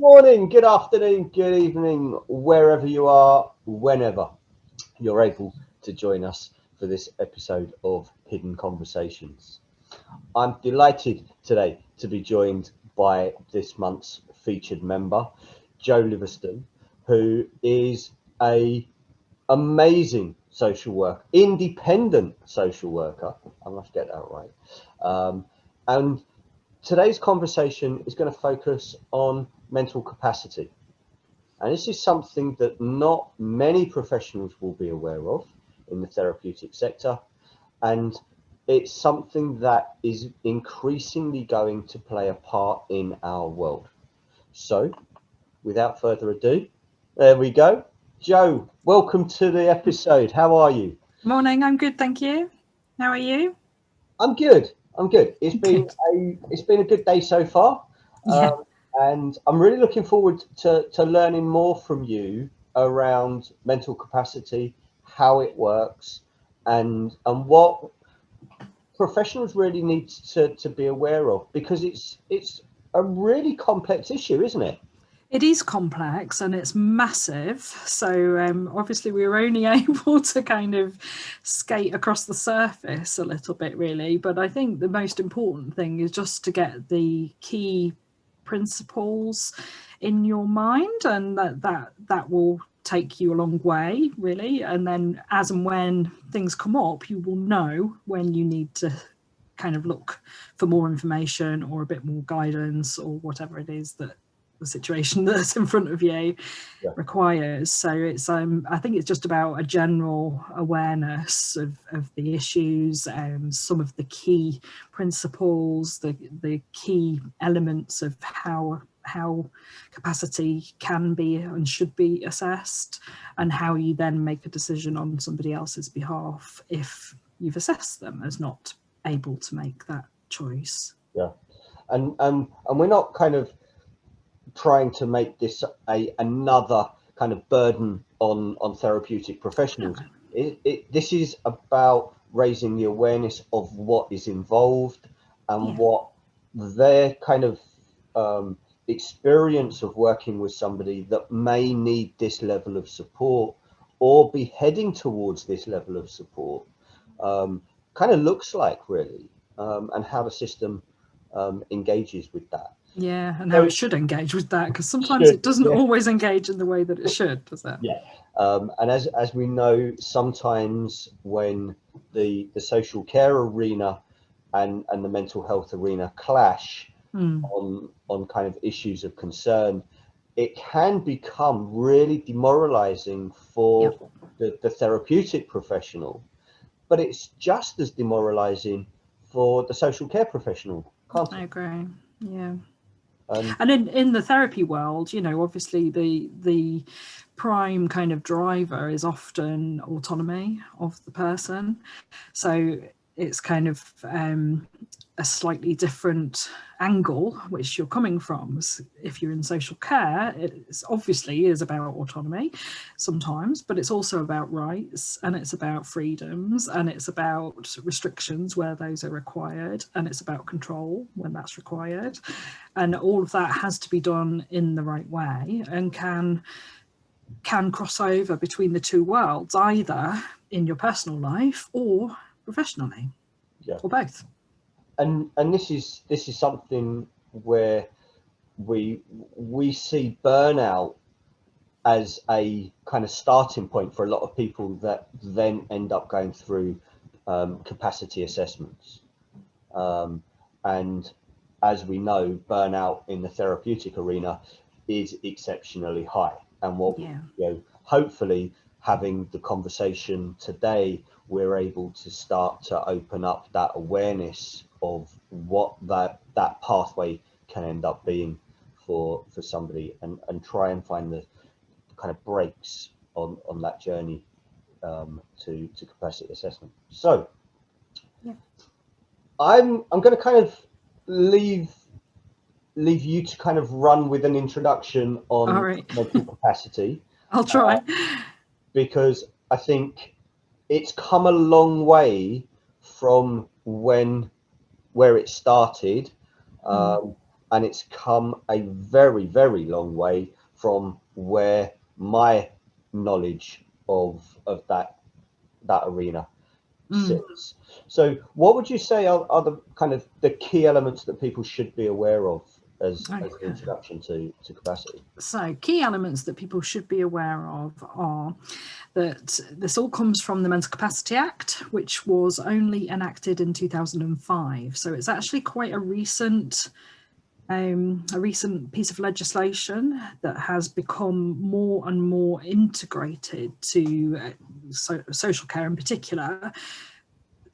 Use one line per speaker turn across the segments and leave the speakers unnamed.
Morning, good afternoon, good evening, wherever you are, whenever you're able to join us for this episode of Hidden Conversations. I'm delighted today to be joined by this month's featured member, Joe Liveston, who is a amazing social worker, independent social worker. I must get that right. And today's conversation is going to focus on mental capacity. And this is something that not many professionals will be aware of in the therapeutic sector. And it's something that is increasingly going to play a part in our world. So, without further ado, there we go. Joe, welcome to the episode. How are you?
Morning, I'm good, thank you. How are you?
I'm good. I'm good.
Good.
It's been a good day so far.
Yeah.
And I'm really looking forward to learning more from you around mental capacity, how it works, and what professionals really need to be aware of, because it's a really complex issue, isn't it?
It is complex and it's massive. So obviously we were only able to kind of skate across the surface a little bit, really. But I think the most important thing is just to get the key principles in your mind, and that will take you a long way, really. And then as and when things come up, you will know when you need to kind of look for more information or a bit more guidance or whatever it is that the situation that's in front of you
Yeah.
requires. So it's I think it's just about a general awareness of the issues, some of the key principles, the key elements of how capacity can be and should be assessed, and how you then make a decision on somebody else's behalf if you've assessed them as not able to make that choice.
Yeah. And we're not kind of trying to make this another kind of burden on therapeutic
No.
professionals. This is about raising the awareness of what is involved and
Yeah.
what their kind of experience of working with somebody that may need this level of support or be heading towards this level of support kind of looks like, really, and how the system engages with that.
Yeah, and how it
So,
should engage with that, because sometimes
should,
it doesn't
yeah,
always engage in the way that it should, does it?
yeah. And as we know, sometimes when the social care arena and the mental health arena clash
Mm.
on kind of issues of concern, it can become really demoralizing
Yeah,
for the therapeutic professional, but it's just as demoralizing for the social care professional, can't
I
it?
agree. Yeah.
And
And in the therapy world, obviously the prime kind of driver is often autonomy of the person. So it's kind of a slightly different angle which you're coming from. If you're in social care, it obviously is about autonomy sometimes, but it's also about rights, and it's about freedoms, and it's about restrictions where those are required, and it's about control when that's required. And all of that has to be done in the right way, and can cross over between the two worlds, either in your personal life or professionally,
yeah,
or both.
and this is something where we see burnout as a kind of starting point for a lot of people that then end up going through capacity assessments. Um, and as we know, burnout in the therapeutic arena is exceptionally high. And what,
Yeah.
hopefully having the conversation today, we're able to start to open up that awareness of what that pathway can end up being for somebody, and try and find the kind of breaks on that journey to capacity assessment. So
Yeah.
I'm going to kind of leave leave you to kind of run with an introduction
All
on
right.
mental capacity,
I'll
uh,
try.
because I think it's come a long way from where it started.
Mm.
Um, and it's come a very, very long way from where my knowledge of that arena sits. So what would you say are the kind of the key elements that people should be aware of as an introduction to capacity?
So key elements that people should be aware of are that this all comes from the Mental Capacity Act, which was only enacted in 2005. So it's actually quite a recent piece of legislation that has become more and more integrated to social care in particular,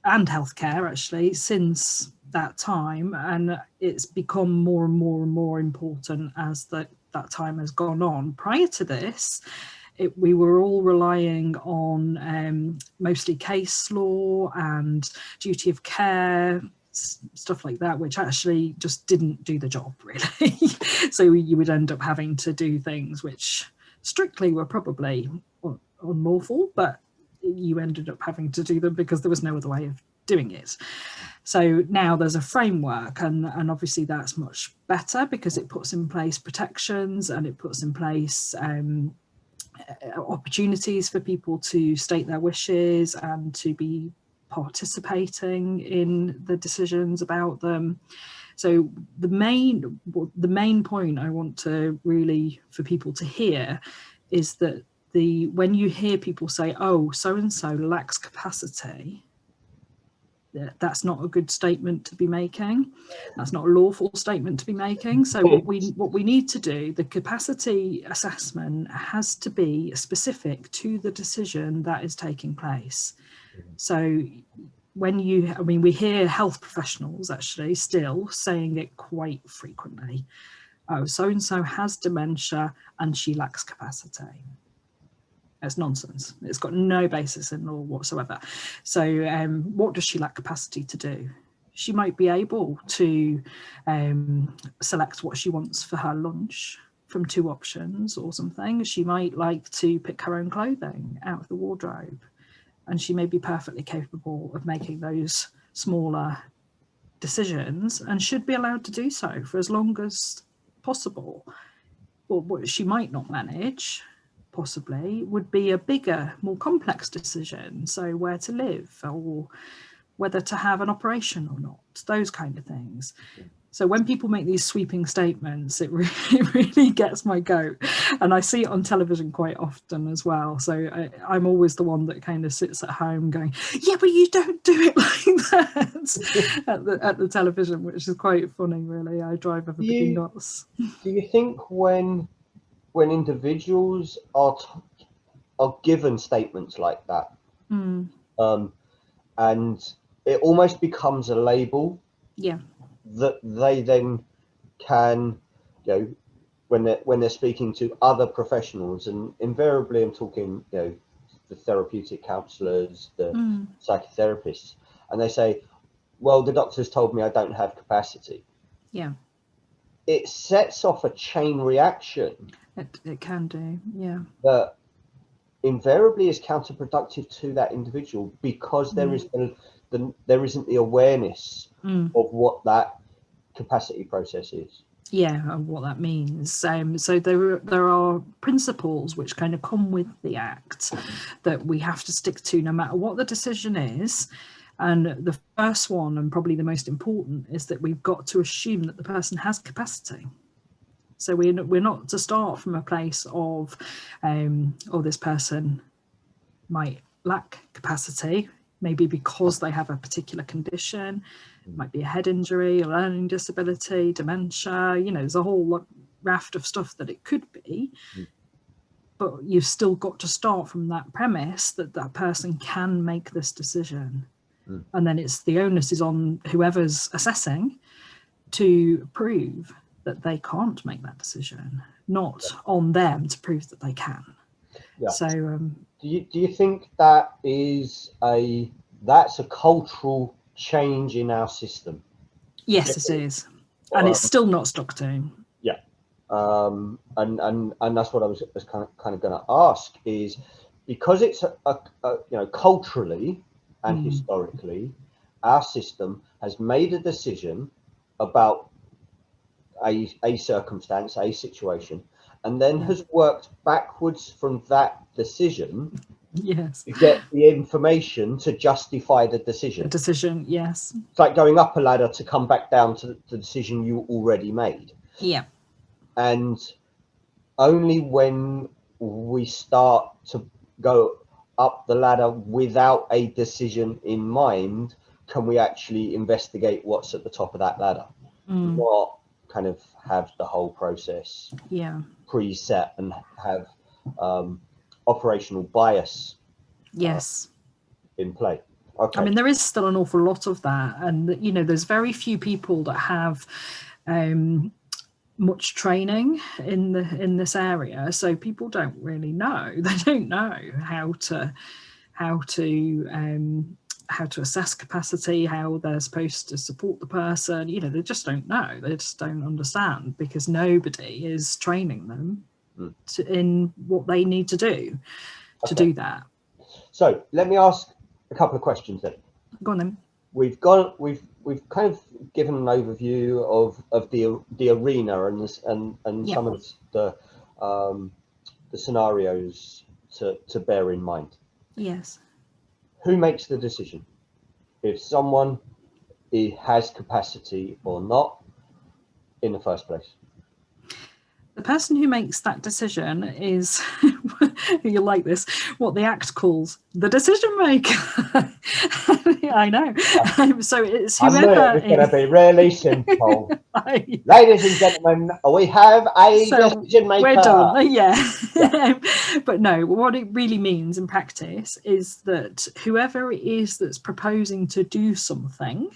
and healthcare actually, since that time, and it's become more and more and more important as that time has gone on. Prior to this, we were all relying on mostly case law and duty of care, stuff like that, which actually just didn't do the job really. So you would end up having to do things which strictly were probably unlawful, but you ended up having to do them because there was no other way of doing it. So now there's a framework, and obviously that's much better because it puts in place protections and it puts in place opportunities for people to state their wishes and to be participating in the decisions about them. So the main point I want to really for people to hear is that when you hear people say, oh, so and so lacks capacity, that's not a good statement to be making. That's not a lawful statement to be making. So what we need to do, the capacity assessment has to be specific to the decision that is taking place. So we hear health professionals actually still saying it quite frequently. Oh, so-and-so has dementia and she lacks capacity. It's nonsense. It's got no basis in law whatsoever. So what does she lack capacity to do? She might be able to select what she wants for her lunch from 2 options or something. She might like to pick her own clothing out of the wardrobe, and she may be perfectly capable of making those smaller decisions and should be allowed to do so for as long as possible. But what she might not manage possibly would be a bigger, more complex decision. So where to live or whether to have an operation or not, those kind of things. So when people make these sweeping statements, it really gets my goat. And I see it on television quite often as well. So I'm always the one that kind of sits at home going, yeah, but you don't do it like that at the television, which is quite funny, really. I drive everybody nuts.
Do you think when individuals are given statements like that, and it almost becomes a label, that they then can, when they're speaking to other professionals, and invariably I'm talking, the therapeutic counsellors, the psychotherapists, and they say, well, the doctor's told me I don't have capacity.
Yeah.
It sets off a chain reaction.
It can do, yeah.
That invariably is counterproductive to that individual because there isn't the awareness of what that capacity process is.
Yeah, and what that means. So there are principles which kind of come with the Act that we have to stick to no matter what the decision is. And the first one, and probably the most important, is that we've got to assume that the person has capacity. So we're not to start from a place of, this person might lack capacity, maybe because they have a particular condition. It might be a head injury, a learning disability, dementia, there's a whole raft of stuff that it could be. But you've still got to start from that premise that that person can make this decision. And then the onus is on whoever's assessing to prove that they can't make that decision, not on them to prove that they can. Yeah. So
do you think that's a cultural change in our system?
Yes, it is. And it's still not stuck to.
Yeah. And that's what I was kind of going to ask, is because it's culturally and historically, our system has made a decision about a circumstance, a situation, and then
Yeah.
has worked backwards from that decision
Yes.
to get the information to justify the
A
decision.
decision. Yes.
It's like going up a ladder to come back down to the decision you already made.
Yeah.
And only when we start to go up the ladder without a decision in mind can we actually investigate what's at the top of that ladder, not kind of have the whole process
Yeah.
preset and have operational bias
Yes.
in play. Okay.
I mean, there is still an awful lot of that, and you know, there's very few people that have much training in this area, so people don't really know. They don't know how to assess capacity, how they're supposed to support the person. You know, they just don't know. They just don't understand because nobody is training them in what they need to do to do that.
So let me ask a couple of questions then.
Go on then.
We've kind of given an overview of the arena and this and some of the scenarios to bear in mind.
Yes.
Who makes the decision if someone has capacity or not in the first place?
The person who makes that decision is, you like this, what the Act calls the decision maker. I know. So it's whoever.
I knew it was going to be really simple. Ladies and gentlemen, we have a decision maker.
We're done. Yeah. But no, what it really means in practice is that whoever it is that's proposing to do something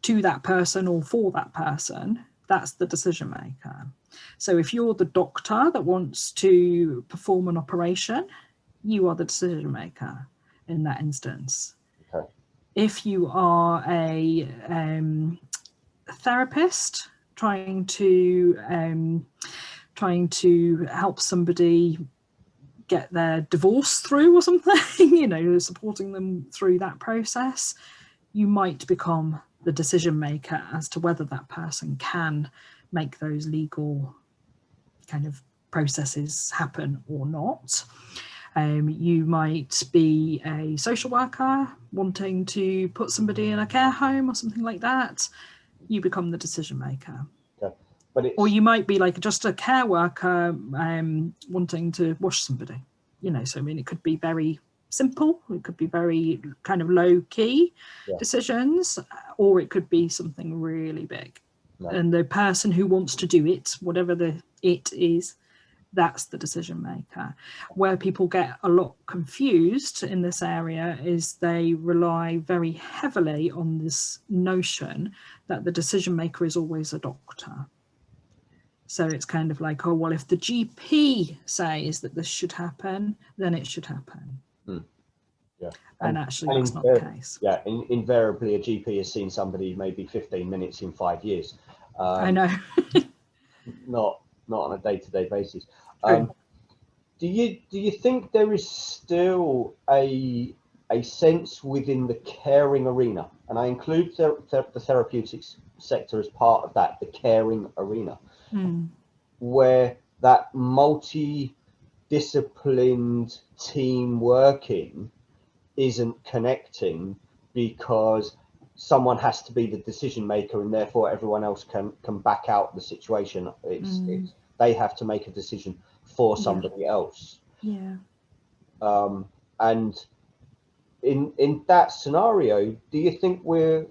to that person or for that person, that's the decision maker. So if you're the doctor that wants to perform an operation, you are the decision maker in that instance.
Okay.
If you are a therapist trying to help somebody get their divorce through or something, you know, supporting them through that process, you might become the decision maker as to whether that person can make those legal kind of processes happen or not. You might be a social worker wanting to put somebody in a care home or something like that. You become the decision maker.
Okay. But
or you might be like just a care worker wanting to wash somebody. You know, so I mean, it could be very simple, it could be very kind of low key decisions, or it could be something really big. And the person who wants to do it, whatever it is, that's the decision maker. Where people get a lot confused in this area is they rely very heavily on this notion that the decision maker is always a doctor. So it's kind of like, oh, well, if the GP says that this should happen, then it should happen.
Yeah.
And actually, that's not the case.
Yeah, invariably, a GP has seen somebody maybe 15 minutes in 5 years.
I know.
not on a day-to-day basis. Do you think there is still a sense within the caring arena, and I include the therapeutic sector as part of that, the caring arena, where that multi-disciplined team working isn't connecting because someone has to be the decision maker and therefore everyone else can back out the situation. It's they have to make a decision for somebody else.
Yeah.
And in that scenario, do you think we're,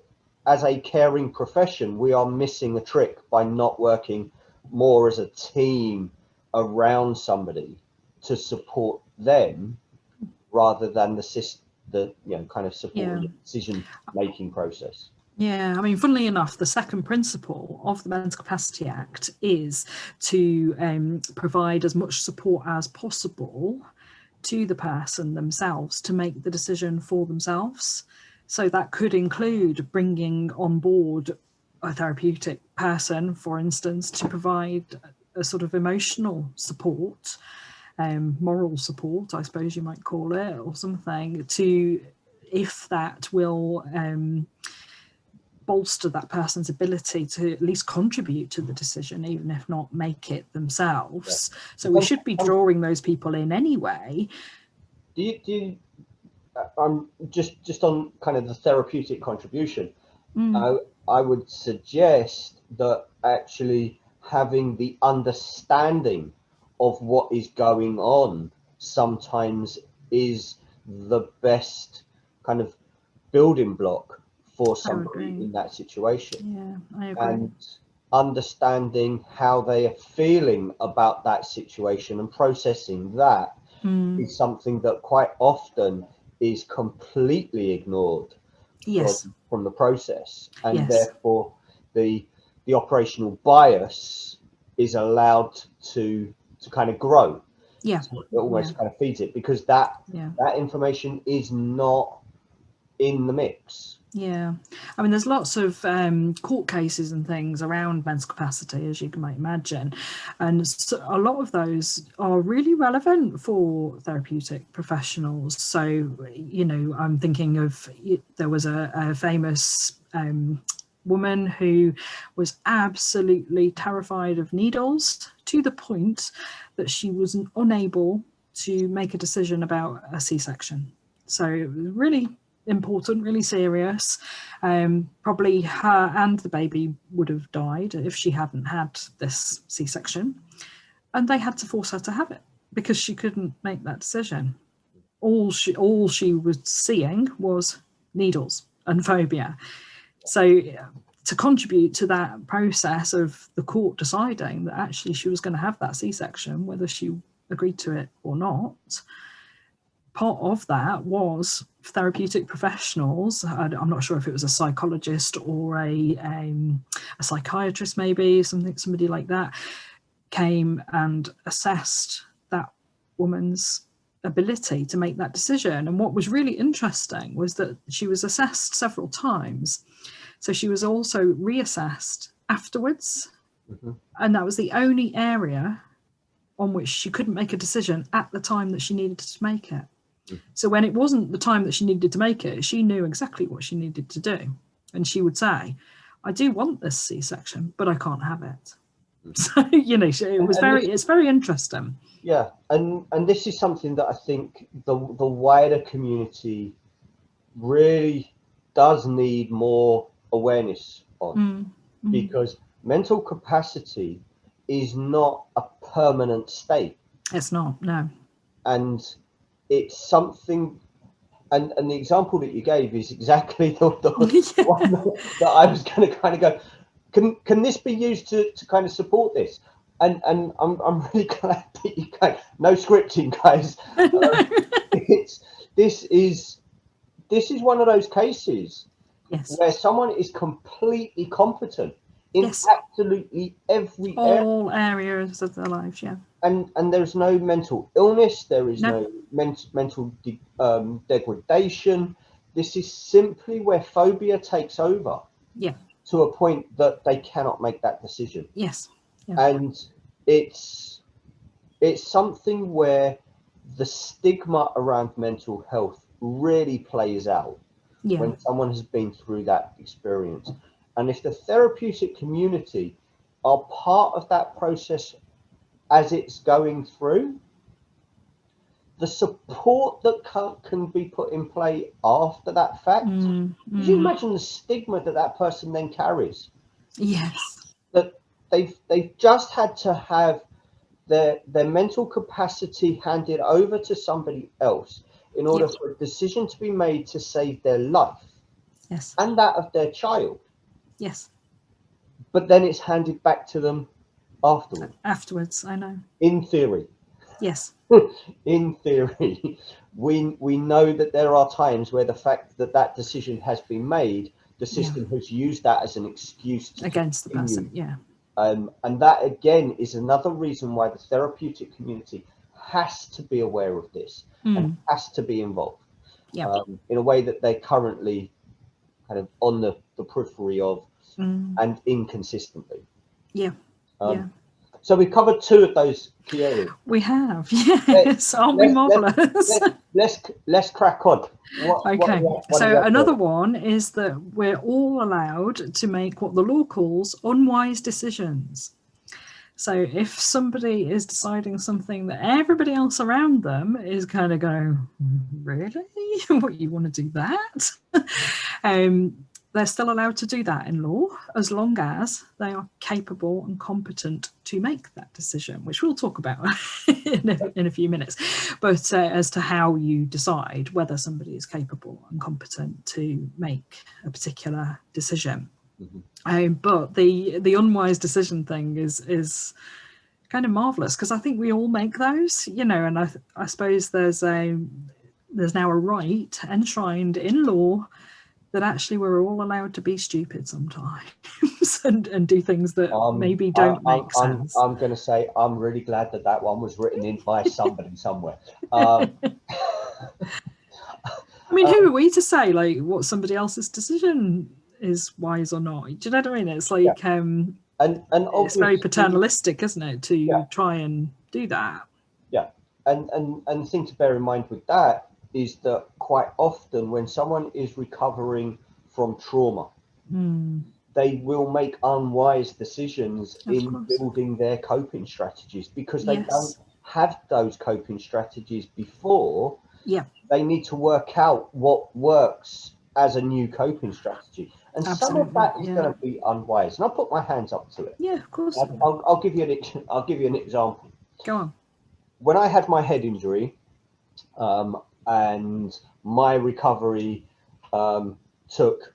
as a caring profession, we are missing a trick by not working more as a team around somebody to support them rather than the kind of support the decision making process?
Yeah, I mean, funnily enough, the second principle of the Mental Capacity Act is to provide as much support as possible to the person themselves to make the decision for themselves. So that could include bringing on board a therapeutic person, for instance, to provide a sort of emotional support, moral support, I suppose you might call it, or something, to if that will bolster that person's ability to at least contribute to the decision, even if not make it themselves. So we should be drawing those people in anyway.
Do you just on kind of the therapeutic contribution, I would suggest that actually having the understanding of what is going on sometimes is the best kind of building block for somebody in that situation.
Yeah, I agree.
And understanding how they are feeling about that situation and processing that is something that quite often is completely ignored from the process, and therefore the operational bias is allowed to kind of grow. So it almost kind of feeds it, because that information is not in the mix.
Yeah, I mean, there's lots of court cases and things around mental capacity, as you might imagine, and so a lot of those are really relevant for therapeutic professionals. So, you know, I'm thinking of, there was a famous woman who was absolutely terrified of needles, to the point that she was unable to make a decision about a C-section. So it was really important, really serious. Probably her and the baby would have died if she hadn't had this C-section, and they had to force her to have it because she couldn't make that decision. All she was seeing was needles and phobia. So to contribute to that process of the court deciding that actually she was going to have that C-section, whether she agreed to it or not, part of that was therapeutic professionals. I'm not sure if it was a psychologist or a psychiatrist, maybe somebody like that, came and assessed that woman's ability to make that decision. And what was really interesting was that she was assessed several times. So she was also reassessed afterwards. And that was the only area on which she couldn't make a decision at the time that she needed to make it. So when it wasn't the time that she needed to make it, she knew exactly what she needed to do. And she would say, I do want this C-section, but I can't have it. So, you know, it's very interesting.
Yeah. And this is something that I think the wider community really does need more awareness on, because mental capacity is not a permanent state.
It's not, no.
And it's something, and the example that you gave is exactly the one that I was going to kind of go, can this be used to kind of support this? And I'm really glad that you can. No scripting, guys. This is one of those cases where someone is completely competent in absolutely every
all areas of their lives,
and there's no mental illness, there is no mental degradation. This is simply where phobia takes over, to a point that they cannot make that decision. And it's something where the stigma around mental health really plays out when someone has been through that experience. And if the therapeutic community are part of that process as it's going through, the support that can be put in play after that fact, could you imagine the stigma that person then carries? That they've just had to have their mental capacity handed over to somebody else in order for a decision to be made to save their life and that of their child. But then it's handed back to them afterwards.
I know.
In theory. In theory, we know that there are times where the fact that decision has been made, the system has used that as an excuse
against the person.
And that again is another reason why the therapeutic community has to be aware of this and has to be involved in a way that they're currently kind of on the periphery of and inconsistently. So we've covered two of those key areas.
We have,
Let,
yes. Aren't we marvellous?
let's crack on.
Okay,
What
so another one is that we're all allowed to make what the law calls unwise decisions. So if somebody is deciding something that everybody else around them is kind of going, really? What, you want to do that? They're still allowed to do that in law, as long as they are capable and competent to make that decision, which we'll talk about in a few minutes. But as to how you decide whether somebody is capable and competent to make a particular decision. But the unwise decision thing is kind of marvelous, because I think we all make those, you know, and I suppose there's now a right enshrined in law that actually we're all allowed to be stupid sometimes and do things that maybe don't make sense.
I'm going to say I'm really glad that one was written in by somebody somewhere. I
mean, who are we to say like what somebody else's decision is wise or not? Do you know what I mean? It's like and it's very paternalistic, isn't it, to try and do that?
Yeah, and the thing to bear in mind with that is that quite often when someone is recovering from trauma, they will make unwise decisions in building their coping strategies, because they don't have those coping strategies before.
Yeah,
they need to work out what works as a new coping strategy, and some of that is going to be unwise. And I'll put my hands up to it.
Yeah, of course.
I'll give you an example.
Go on.
When I had my head injury, and my recovery took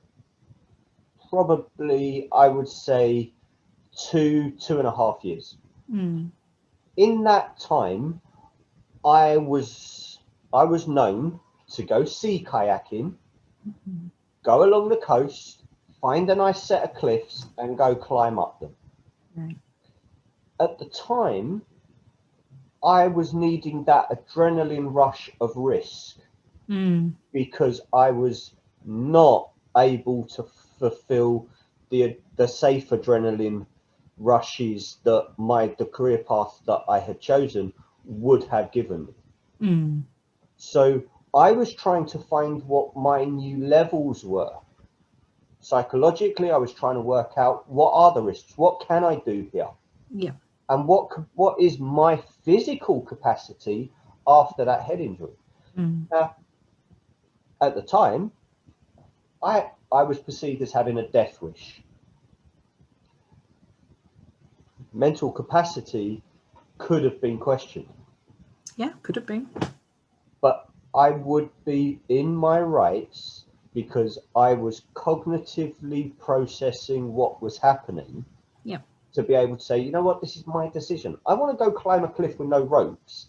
probably, I would say, 2.5 years. In that time, I was known to go sea kayaking, go along the coast, find a nice set of cliffs and go climb up them.
Right.
At the time, I was needing that adrenaline rush of risk, because I was not able to fulfill the safe adrenaline rushes that the career path that I had chosen would have given me. So I was trying to find what my new levels were. Psychologically, I was trying to work out what are the risks, what can I do here?
Yeah.
And what is my physical capacity after that head injury? Now, at the time, I was perceived as having a death wish. Mental capacity could have been questioned.
Yeah, could have been.
But I would be in my rights because I was cognitively processing what was happening.
Yeah.
To be able to say, you know what, this is my decision. I want to go climb a cliff with no ropes.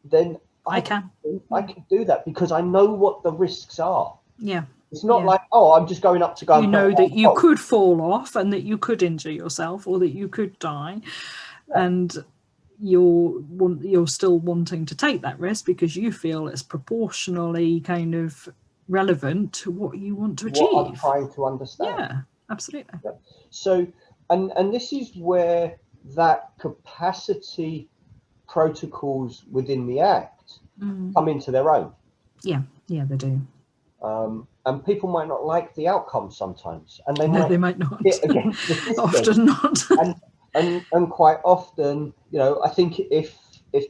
Then I can do that because I know what the risks are.
Yeah.
It's not like, oh, I'm just going up to go.
You know that you could fall off and that you could injure yourself or that you could die, and you're still wanting to take that risk because you feel it's proportionally kind of relevant to what you want to achieve.
What I'm trying to understand.
Yeah, absolutely.
Yeah. So, and this is where that capacity protocols within the Act come into their own.
Yeah, they do.
And people might not like the outcome sometimes, and they
might not.
Hit against the system.
Often not.
and quite often, you know, I think if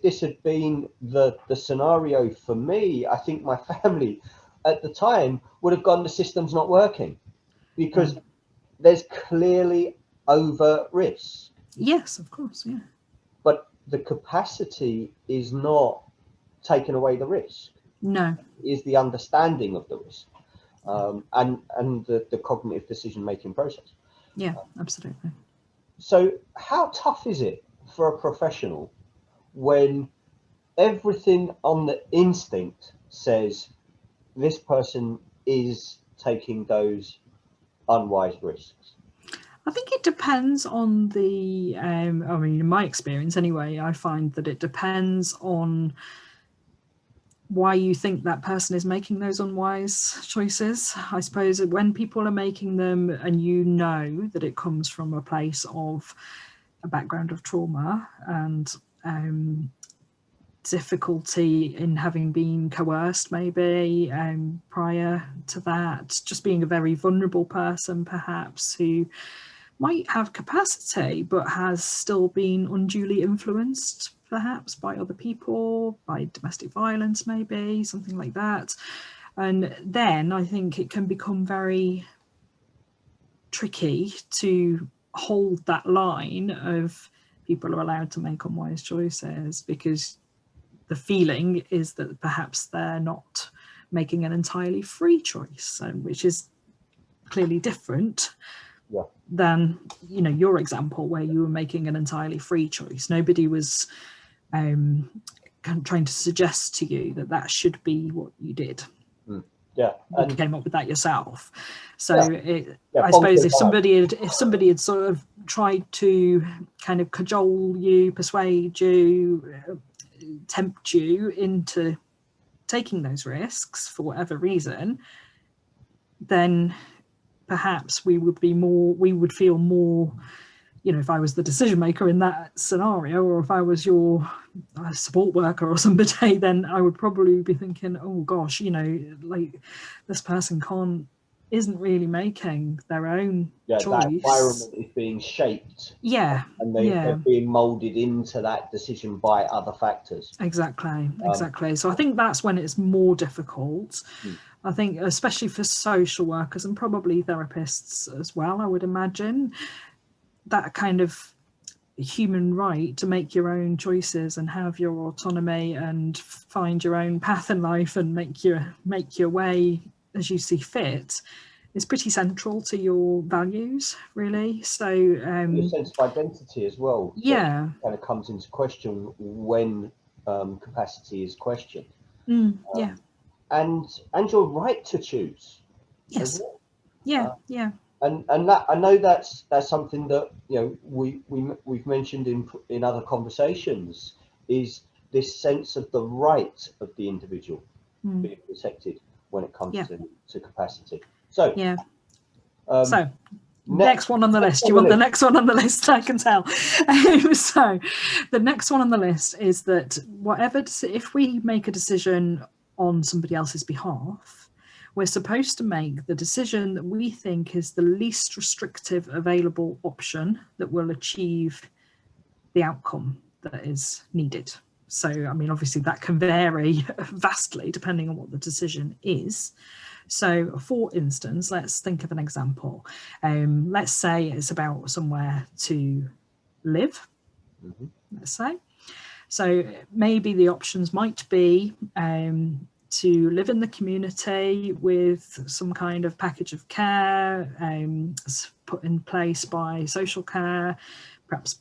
this had been the scenario for me, I think my family at the time would have gone, the system's not working, because there's clearly overt risk.
Yes, of course, yeah.
But the capacity is not taking away the risk.
No.
It is the understanding of the risk. And the cognitive decision-making process.
Yeah, absolutely.
So how tough is it for a professional when everything on the instinct says this person is taking those unwise risks?
I think it depends on the, I mean, in my experience anyway, I find that it depends on why you think that person is making those unwise choices. I suppose when people are making them and you know that it comes from a place of a background of trauma and difficulty in having been coerced maybe prior to that, just being a very vulnerable person perhaps who might have capacity but has still been unduly influenced perhaps by other people, by domestic violence maybe, something like that. And then I think it can become very tricky to hold that line of people are allowed to make unwise choices, because the feeling is that perhaps they're not making an entirely free choice, which is clearly different than, you know, your example where you were making an entirely free choice. Nobody was trying to suggest to you that that should be what you did.
Yeah,
and you came up with that yourself. So I suppose if somebody had sort of tried to kind of cajole you, persuade you, tempt you into taking those risks for whatever reason, then perhaps we would feel more, you know, if I was the decision maker in that scenario, or if I was your support worker or somebody, then I would probably be thinking, oh gosh, you know, like this person isn't really making their own choice.
That environment is being shaped. And they're being molded into that decision by other factors.
Exactly. So I think that's when it's more difficult. I think especially for social workers and probably therapists as well, I would imagine, that kind of human right to make your own choices and have your autonomy and find your own path in life and make your way as you see fit is pretty central to your values, really. So
your sense of identity as well.
Kind
of comes into question when capacity is questioned.
And
your right to choose.
Yes. Well.
And that, I know that's something that, you know, we've mentioned in other conversations, is this sense of the right of the individual being protected when it comes to capacity. So
next one on the list. You want the next one on the list? I can tell. So the next one on the list is that if we make a decision on somebody else's behalf, we're supposed to make the decision that we think is the least restrictive available option that will achieve the outcome that is needed. So, I mean, obviously that can vary vastly depending on what the decision is. So, for instance, let's think of an example. Let's say it's about somewhere to live, let's say. So maybe the options might be to live in the community with some kind of package of care put in place by social care, perhaps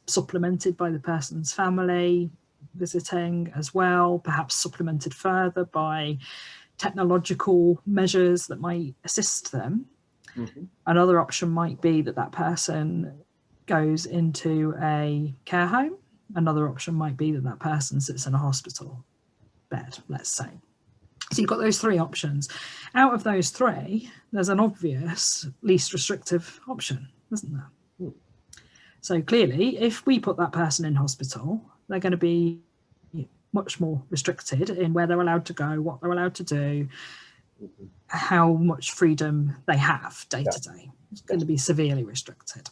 supplemented by the person's family visiting as well, perhaps supplemented further by technological measures that might assist them. Another option might be that person goes into a care home. Another option might be that person sits in a hospital bed, let's say. So you've got those three options. Out of those three, there's an obvious least restrictive option, isn't there? So clearly, if we put that person in hospital, they're going to be much more restricted in where they're allowed to go, what they're allowed to do, how much freedom they have day to day. It's going to be severely restricted.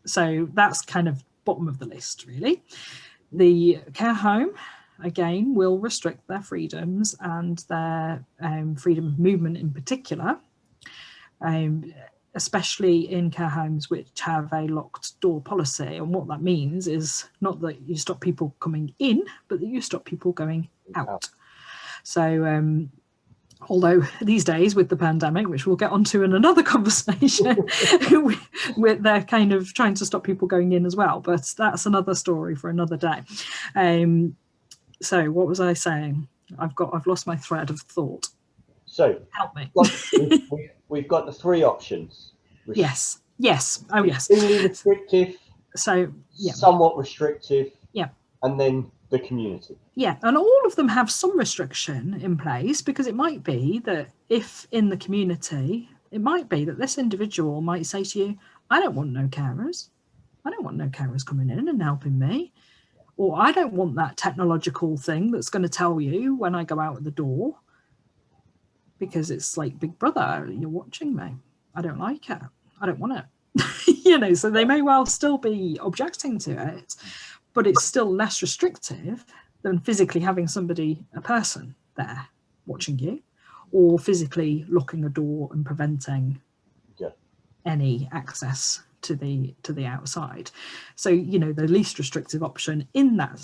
So that's kind of bottom of the list, really. The care home, again, will restrict their freedoms and their freedom of movement in particular, especially in care homes which have a locked door policy. And what that means is not that you stop people coming in, but that you stop people going out. So although these days with the pandemic, which we'll get onto in another conversation, they're kind of trying to stop people going in as well, but that's another story for another day. So what was I saying? I've lost my thread of thought.
So
help me.
We've got the three options.
Yes. Oh yes.
Extremely restrictive.
So
somewhat restrictive.
Yeah.
And then the community.
Yeah, and all of them have some restriction in place, because it might be that if in the community, it might be that this individual might say to you, I don't want no carers. I don't want no carers coming in and helping me. Or I don't want that technological thing that's going to tell you when I go out the door, because it's like Big Brother, you're watching me. I don't like it. I don't want it. So they may well still be objecting to it, but it's still less restrictive than physically having a person there watching you, or physically locking a door and preventing any access to the outside. So the least restrictive option in that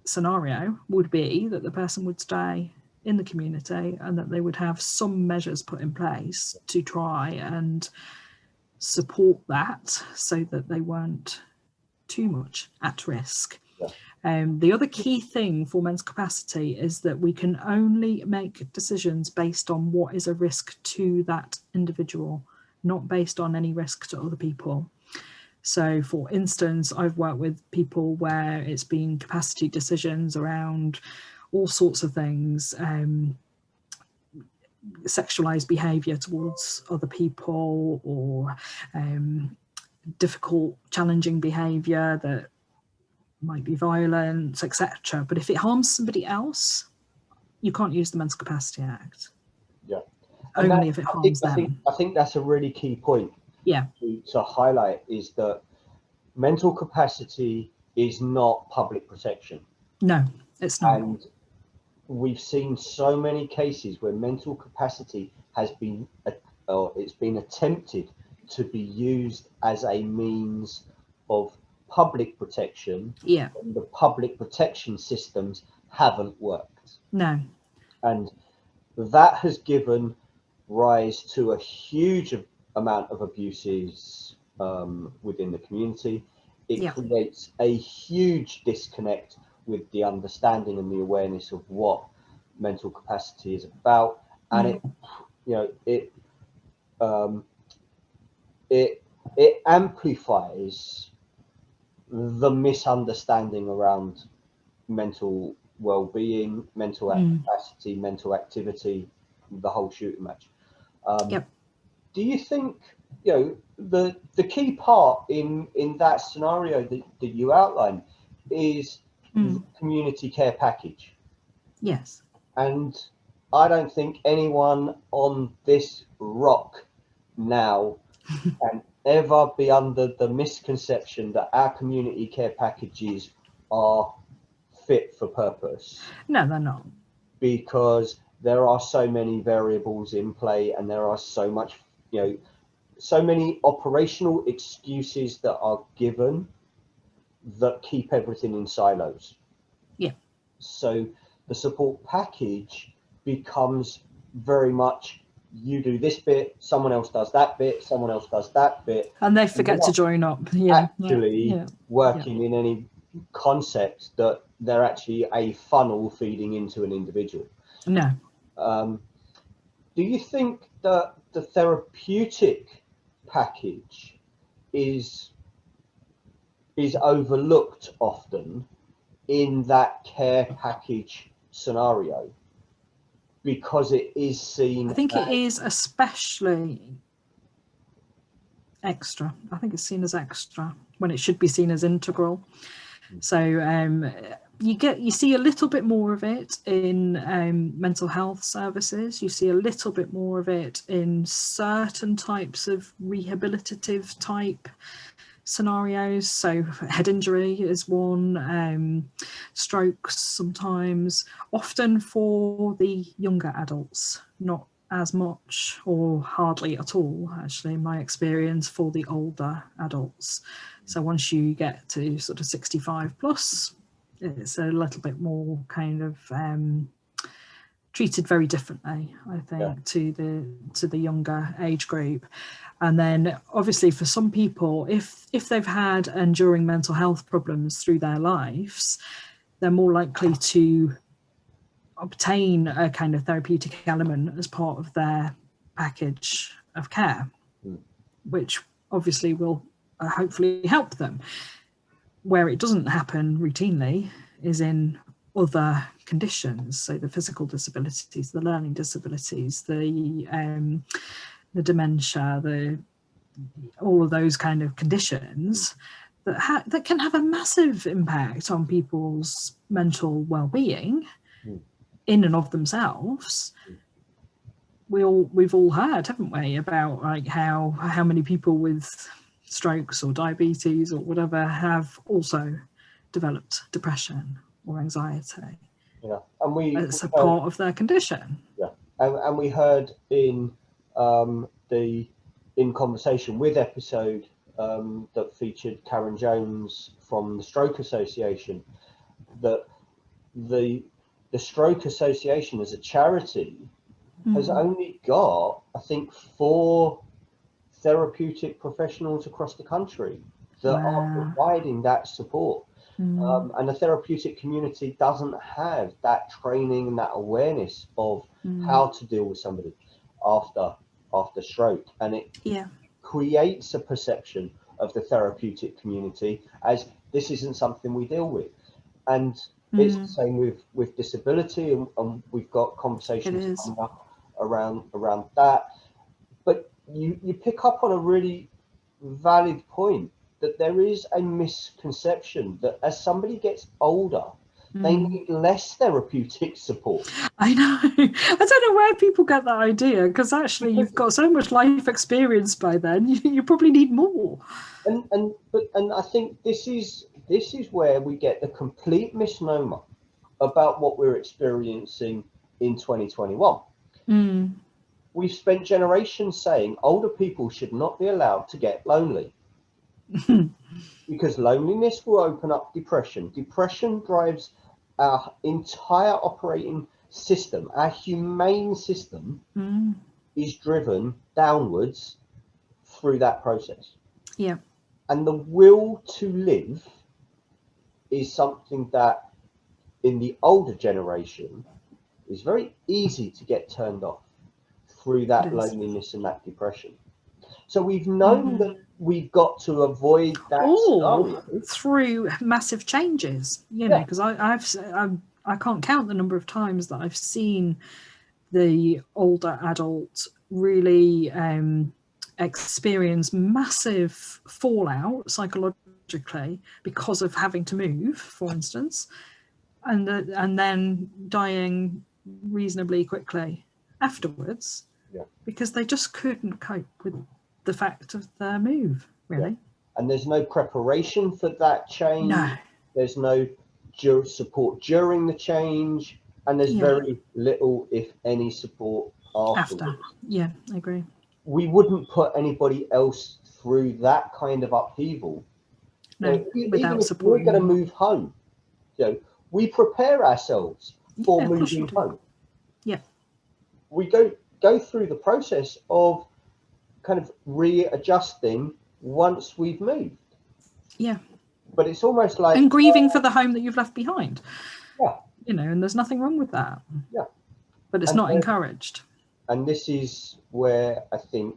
scenario would be that the person would stay in the community, and that they would have some measures put in place to try and support that, so that they weren't too much at risk. The other key thing for mental capacity is that we can only make decisions based on what is a risk to that individual, not based on any risk to other people. So, for instance, I've worked with people where it's been capacity decisions around all sorts of things, sexualized behavior towards other people, or difficult, challenging behavior that might be violence, etc. But if it harms somebody else, you can't use the Mental Capacity Act. Only if it harms them.
I think that's a really key point. To highlight, is that mental capacity is not public protection.
No, it's not.
And we've seen so many cases where mental capacity has been, it's been attempted to be used as a means of public protection. And the public protection systems haven't worked.
No.
And that has given rise to a huge amount of abuses within the community. It creates a huge disconnect with the understanding and the awareness of what mental capacity is about, and it amplifies the misunderstanding around mental well-being, mental capacity, mental activity, the whole shooting match. Do you think the key part in that scenario that you outlined is the community care package?
Yes.
And I don't think anyone on this rock now can ever be under the misconception that our community care packages are fit for purpose.
No, they're not.
Because there are so many variables in play, and there are so many operational excuses that are given that keep everything in silos. So the support package becomes very much, you do this bit, someone else does that bit, someone else does that bit,
and they forget to join up.
Working in any concept that they're actually a funnel feeding into an individual.
No.
Do you think that the therapeutic package is overlooked often in that care package scenario, because it is seen?
I think it is especially extra. I think it's seen as extra when it should be seen as integral. So you see a little bit more of it in mental health services. You see a little bit more of it in certain types of rehabilitative type scenarios. So head injury is one, strokes sometimes, often for the younger adults, not as much or hardly at all, actually, in my experience, for the older adults. So once you get to sort of 65 plus, it's a little bit more kind of treated very differently, I think, to the younger age group. And then obviously for some people, if they've had enduring mental health problems through their lives, they're more likely to obtain a kind of therapeutic element as part of their package of care, which obviously will hopefully help them. Where it doesn't happen routinely is in other conditions, so the physical disabilities, the learning disabilities, the dementia, the all of those kind of conditions that can have a massive impact on people's mental well-being in and of themselves. We've all heard, haven't we, about like how many people with strokes or diabetes or whatever have also developed depression or anxiety.
Yeah, and
it's a part of their condition.
Yeah, and we heard in conversation with episode that featured Karen Jones from the Stroke Association, that the Stroke Association as a charity has only got, I think, 4 therapeutic professionals across the country that are providing that support. And the therapeutic community doesn't have that training and that awareness of how to deal with somebody after stroke, and it creates a perception of the therapeutic community as this isn't something we deal with. And it's the same with disability, and we've got conversations coming up around that. But you pick up on a really valid point, that there is a misconception that as somebody gets older, they need less therapeutic support.
I know. I don't know where people get that idea, because actually you've got so much life experience by then. You probably need more.
And I think this is where we get the complete misnomer about what we're experiencing in 2021. We've spent generations saying older people should not be allowed to get lonely. Because loneliness will open up depression. Depression drives our entire operating system. Our humane system is driven downwards through that process.
Yeah.
And the will to live is something that in the older generation is very easy to get turned off through that loneliness and that depression. So we've known that we've got to avoid that scenario
through massive changes, because I can't count the number of times that I've seen the older adult really experience massive fallout psychologically because of having to move, for instance, and then dying reasonably quickly afterwards, because they just couldn't cope with the fact of their move, really.
And there's no preparation for that change.
No.
There's no support during the change, and there's very little, if any, support afterwards.
Yeah, I agree.
We wouldn't put anybody else through that kind of upheaval.
No, without support.
We're going to move home. We prepare ourselves for moving home.
Yeah.
We go through the process of kind of readjusting once we've moved.
Yeah.
But it's almost like...
And grieving for the home that you've left behind.
Yeah.
And there's nothing wrong with that.
Yeah.
But it's not encouraged.
And this is where I think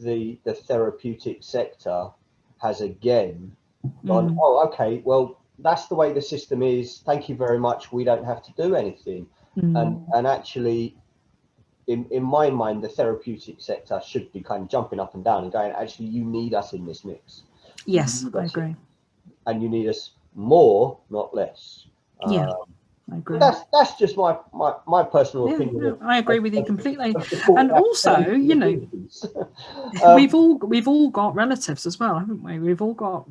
the therapeutic sector has again gone, oh, okay, well, that's the way the system is. Thank you very much. We don't have to do anything. And actually... In my mind, the therapeutic sector should be kind of jumping up and down and going, actually, you need us in this mix.
Yes, I agree.
And you need us more, not less.
I agree.
That's just my personal opinion.
No, I agree with you completely. And also, we've all got relatives as well, haven't we? We've all got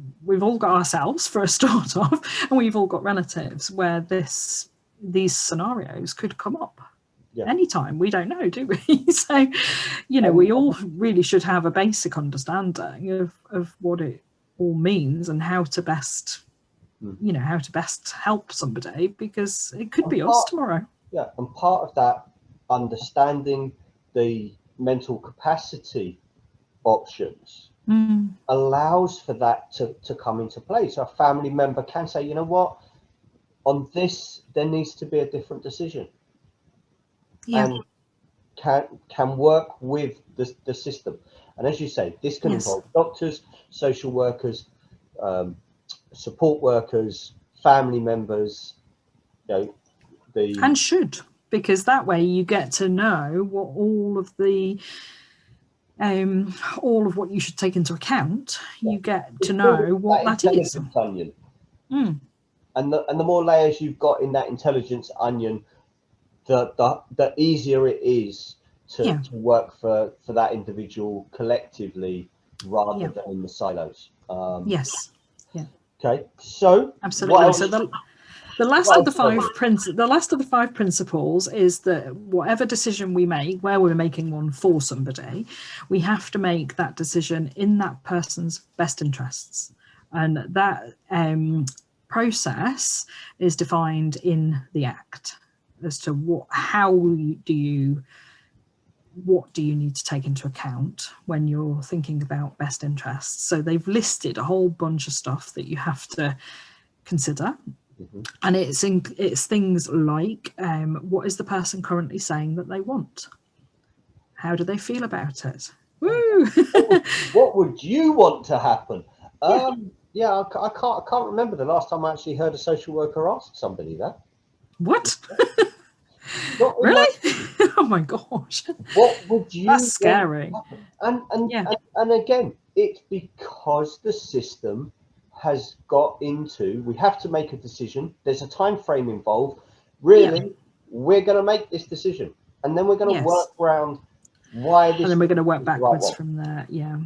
ourselves for a start off, and we've all got relatives where these scenarios could come up. Anytime. We don't know, do we? So, we all really should have a basic understanding of what it all means and how to best, help somebody, because it could be us tomorrow.
Yeah, and part of that, understanding the mental capacity options allows for that to come into play. So a family member can say, you know what, on this, there needs to be a different decision. And can work with the system. And as you say, this can involve doctors, social workers, support workers, family members,
and should, because that way you get to know what all of the all of what you should take into account, you get to
It's
know what that is.
intelligence onion.
Mm.
And the more layers you've got in that intelligence onion, the easier it is to work for that individual collectively rather than in the silos.
Yes. Yeah.
Okay. So
absolutely. So the last of the five principles is that whatever decision we make, where we're making one for somebody, we have to make that decision in that person's best interests, and that process is defined in the Act as to what do you need to take into account when you're thinking about best interests. So they've listed a whole bunch of stuff that you have to consider. And it's things like what is the person currently saying that they want? How do they feel about it? Woo!
What would you want to happen? Yeah, I can't remember the last time I actually heard a social worker ask somebody that.
What?
Not
really? Oh my gosh!
What would you?
That's scary.
And again, it's because the system has got into. We have to make a decision. There's a time frame involved. Really, we're going to make this decision, and then we're going to work around why this.
And then we're going to work backwards from there. Yeah.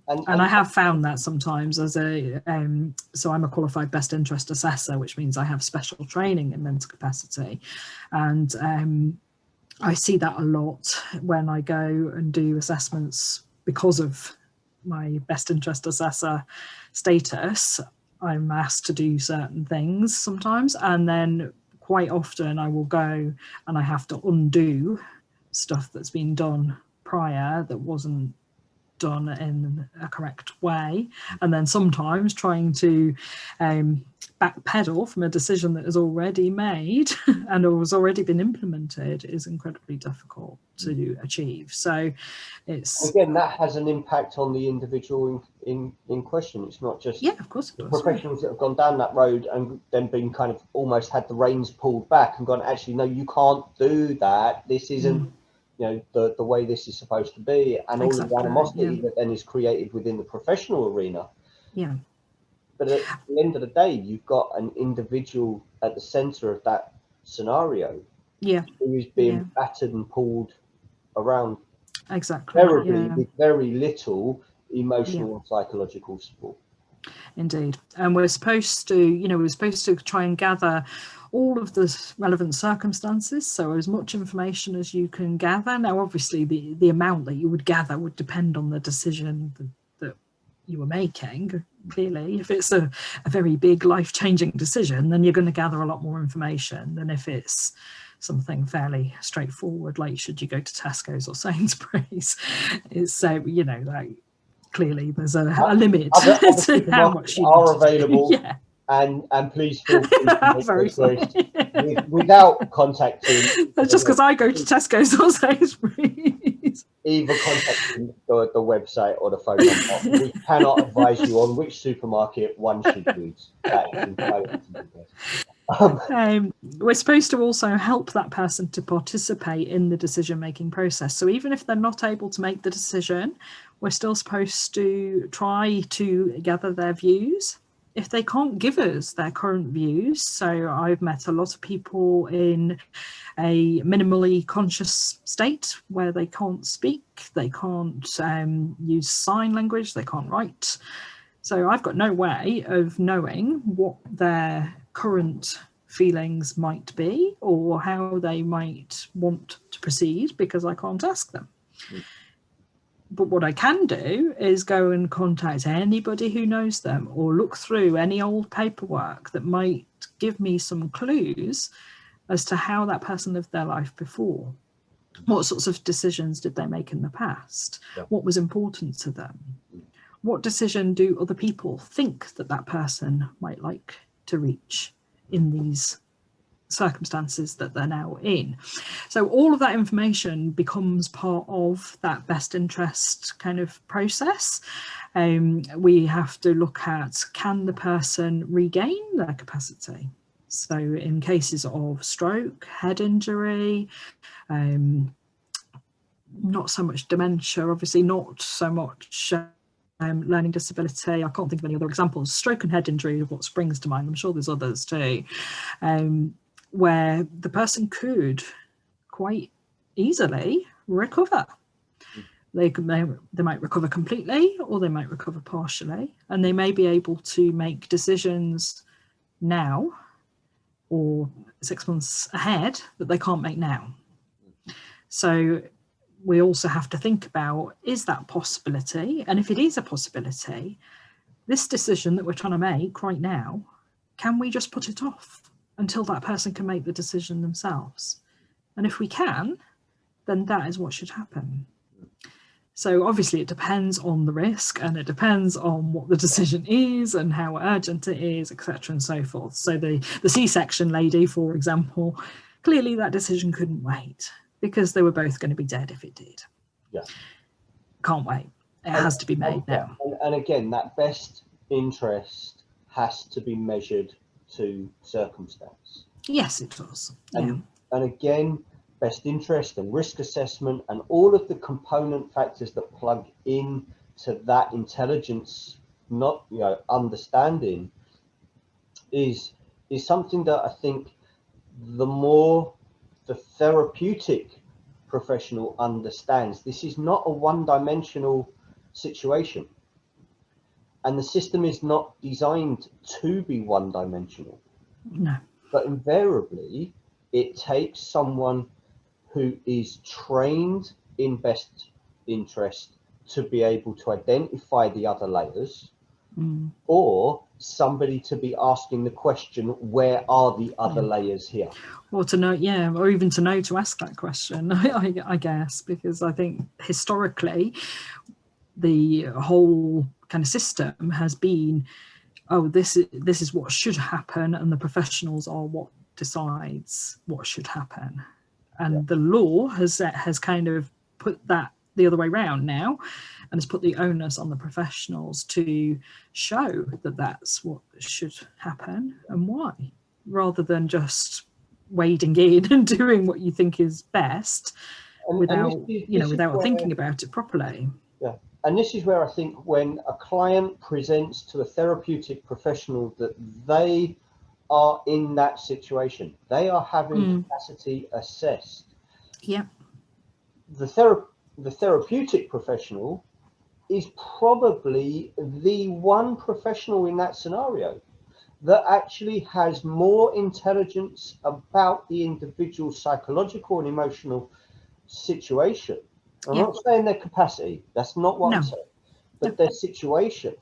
And I have found that sometimes as so I'm a qualified best interest assessor, which means I have special training in mental capacity, and I see that a lot when I go and do assessments because of my best interest assessor status. I'm asked to do certain things sometimes, and then quite often I will go and I have to undo stuff that's been done prior that wasn't done in a correct way, and then sometimes trying to backpedal from a decision that is already made and has already been implemented is incredibly difficult to achieve. So it's
again, that has an impact on the individual in question. It's not just
of course
the professionals that have gone down that road and then been kind of almost had the reins pulled back and gone, actually no, you can't do that, this isn't the way this is supposed to be, and all of the animosity that then is created within the professional arena. But at the end of the day, you've got an individual at the center of that scenario who is being battered and pulled around terribly with very little emotional and psychological support.
Indeed. And we're supposed to try and gather all of the relevant circumstances, so as much information as you can gather. Now obviously the amount that you would gather would depend on the decision that you were making. Clearly, if it's a very big life-changing decision, then you're going to gather a lot more information than if it's something fairly straightforward, like should you go to Tesco's or Sainsbury's. It's like clearly there's a limit to how much you
are available. And please feel free to make without contacting.
That's just because I go to Tesco's or Sainsbury's.
Either contacting the website or the phone number. We cannot advise you on which supermarket one should use.
We're supposed to also help that person to participate in the decision-making process. So even if they're not able to make the decision, we're still supposed to try to gather their views. If they can't give us their current views, so I've met a lot of people in a minimally conscious state where they can't speak, they can't use sign language, they can't write. So I've got no way of knowing what their current feelings might be or how they might want to proceed because I can't ask them. But what I can do is go and contact anybody who knows them or look through any old paperwork that might give me some clues as to how that person lived their life before. What sorts of decisions did they make in the past? What was important to them? What decision do other people think that person might like to reach in these circumstances that they're now in? So all of that information becomes part of that best interest kind of process. We have to look at, can the person regain their capacity? So in cases of stroke, head injury, not so much dementia, obviously, not so much learning disability. I can't think of any other examples. Stroke and head injury, what springs to mind. I'm sure there's others too, where the person could quite easily recover. They might recover completely, or they might recover partially, and they may be able to make decisions now or 6 months ahead that they can't make now. So we also have to think about, is that possibility? And if it is a possibility, this decision that we're trying to make right now, can we just put it off until that person can make the decision themselves? And if we can, then that is what should happen. So obviously it depends on the risk, and it depends on what the decision is and how urgent it is, etc. and so forth. So the C-section lady, for example, clearly that decision couldn't wait because they were both going to be dead if it did.
Yeah.
Can't wait. It has to be made now.
And again, that best interest has to be measured to circumstance.
Yes, it does.
And again, best interest and risk assessment and all of the component factors that plug in to that intelligence, not understanding, is something that I think the more the therapeutic professional understands, this is not a one-dimensional situation, and the system is not designed to be one-dimensional.
No.
But invariably, it takes someone who is trained in best interest to be able to identify the other layers, or somebody to be asking the question, where are the other layers here?
Or to know, or even to know to ask that question, I guess, because I think historically the whole kind of system has been, oh, this is what should happen, and the professionals are what decides what should happen. And the law has kind of put that the other way around now, and has put the onus on the professionals to show that that's what should happen and why, rather than just wading in and doing what you think is best without thinking about it properly.
Yeah, and this is where I think when a client presents to a therapeutic professional that they are in that situation, they are having capacity assessed.
Yeah.
The therapeutic professional is probably the one professional in that scenario that actually has more intelligence about the individual's psychological and emotional situation. I'm not saying their capacity, that's not what I'm saying, but their situation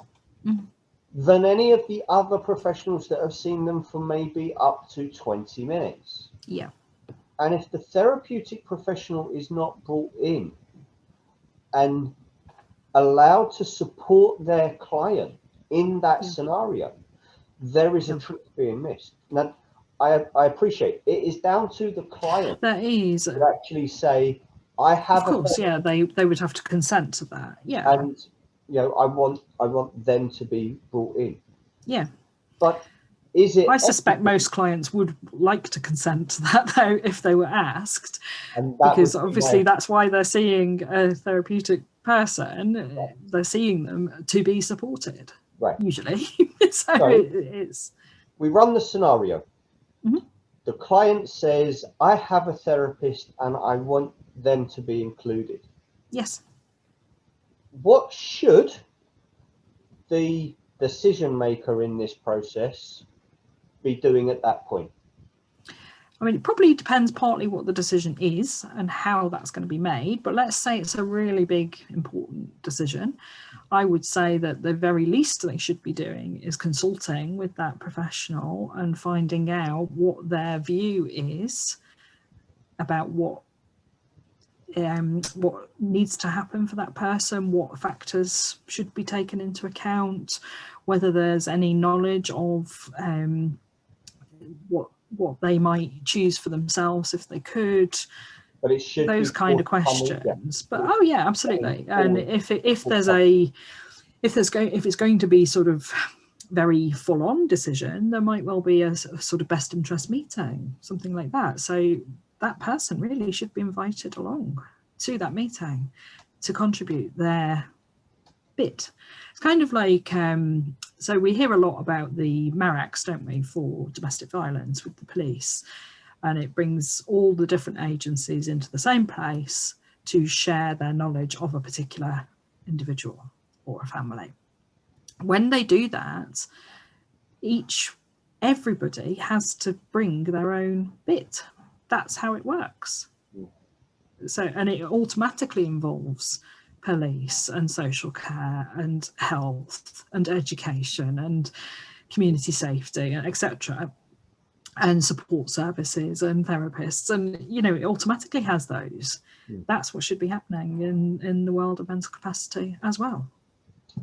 than any of the other professionals that have seen them for maybe up to 20 minutes.
Yeah.
And if the therapeutic professional is not brought in and allowed to support their client in that scenario, there is a trick being missed. Now, I appreciate it is down to the client.
That is
to actually say, I have.
Of course, they would have to consent to that. Yeah.
And I want them to be brought in.
Yeah.
But is it?
I suspect most clients would like to consent to that, though, if they were asked, because obviously that's why they're seeing a therapeutic person. Right. They're seeing them to be supported,
right?
Usually, so it's.
We run the scenario. The client says, "I have a therapist, and I want them to be included."
Yes.
What should the decision maker in this process be doing at that point?
I mean, it probably depends partly what the decision is and how that's going to be made. But let's say it's a really big, important decision. I would say that the very least they should be doing is consulting with that professional and finding out what their view is about what needs to happen for that person, what factors should be taken into account, whether there's any knowledge of what they might choose for themselves if they could.
But it should
those kind of questions. But absolutely. And if it's going to be sort of very full-on decision, there might well be a sort of best interest meeting, something like that. So that person really should be invited along. to that meeting to contribute their bit. It's kind of like, so we hear a lot about the MARACs, don't we, for domestic violence with the police, and it brings all the different agencies into the same place to share their knowledge of a particular individual or a family. When they do that, everybody has to bring their own bit. That's how it works. So, and it automatically involves police and social care and health and education and community safety, etc., and support services and therapists, and it automatically has those. That's what should be happening in the world of mental capacity as well.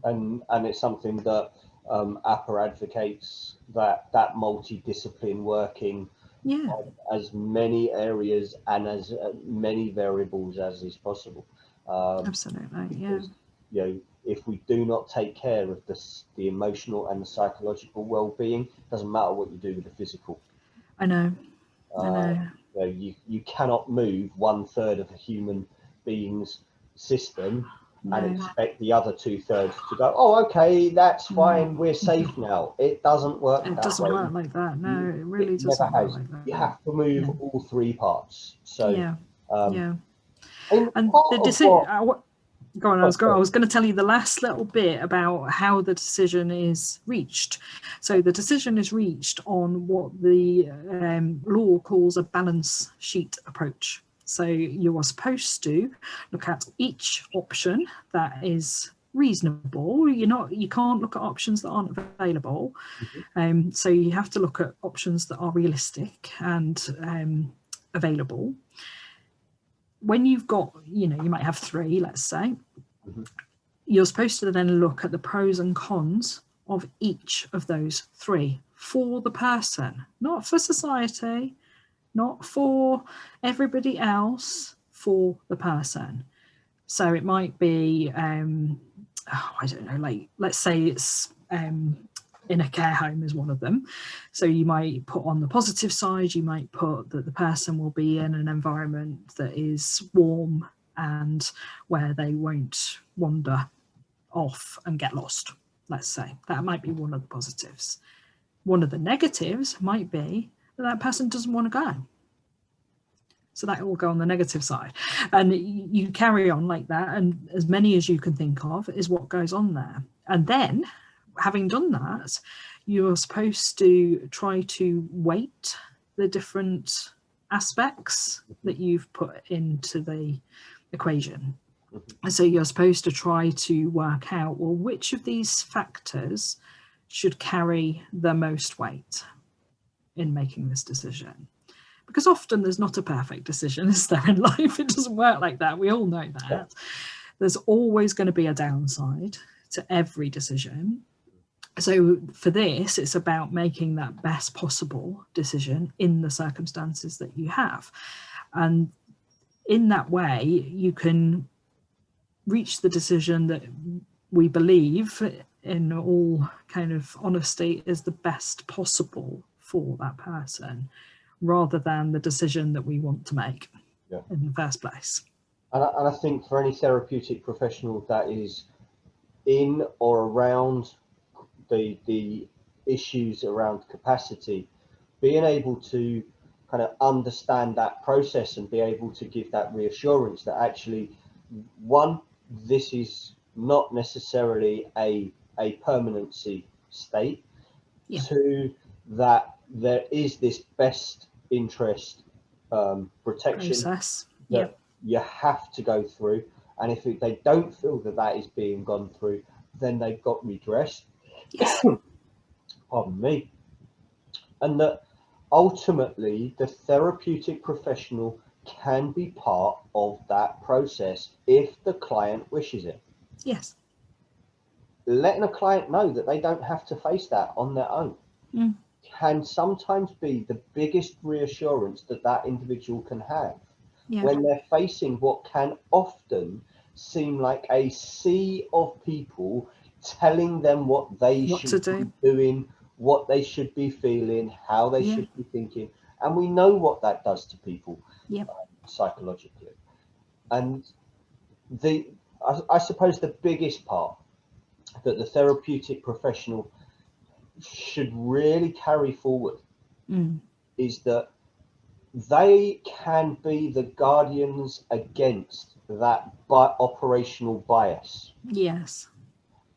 And it's something that APA advocates, that multidiscipline working on as many areas and as many variables as is possible.
Absolutely,
because, if we do not take care of the emotional and the psychological well-being, doesn't matter what you do with the physical.
I know.
You cannot move 1/3 of a human being's system and expect the other 2/3 to go, oh, okay, that's fine, we're safe now. It doesn't work.
It doesn't work like that. No, it really doesn't work like that.
You have to move all three parts. So
and the decision. Go on. I was going to tell you the last little bit about how the decision is reached. So the decision is reached on what the law calls a balance sheet approach. So you are supposed to look at each option that is reasonable. You can't look at options that aren't available. So you have to look at options that are realistic and available. When you've got, you might have 3, let's say, you're supposed to then look at the pros and cons of each of those 3 for the person, not for society, not for everybody else, for the person. So it might be, I don't know, like, let's say it's in a care home is one of them. So you might put on the positive side, you might put that the person will be in an environment that is warm and where they won't wander off and get lost, let's say. That might be one of the positives. One of the negatives might be that person doesn't want to go. So that will go on the negative side. And you carry on like that, and as many as you can think of is what goes on there. And then, having done that, you're supposed to try to weight the different aspects that you've put into the equation. So you're supposed to try to work out, well, which of these factors should carry the most weight in making this decision? Because often there's not a perfect decision, is there, in life? It doesn't work like that. We all know that. There's always going to be a downside to every decision. So for this, it's about making that best possible decision in the circumstances that you have. And in that way, you can reach the decision that we believe, in all kind of honesty, is the best possible for that person, rather than the decision that we want to make in the first place.
And I think for any therapeutic professional that is in or around the issues around capacity, being able to kind of understand that process and be able to give that reassurance that actually, one, this is not necessarily a permanency state, 2, that there is this best interest protection
process
that you have to go through, and if they don't feel that is being gone through, then they've got redress. Pardon me. And that ultimately the therapeutic professional can be part of that process if the client wishes it.
Yes.
Letting a client know that they don't have to face that on their own can sometimes be the biggest reassurance that individual can have when they're facing what can often seem like a sea of people telling them what they should be doing, what they should be feeling, how they should be thinking. And we know what that does to people psychologically. And I suppose the biggest part that the therapeutic professional should really carry forward is that they can be the guardians against that operational bias.
Yes.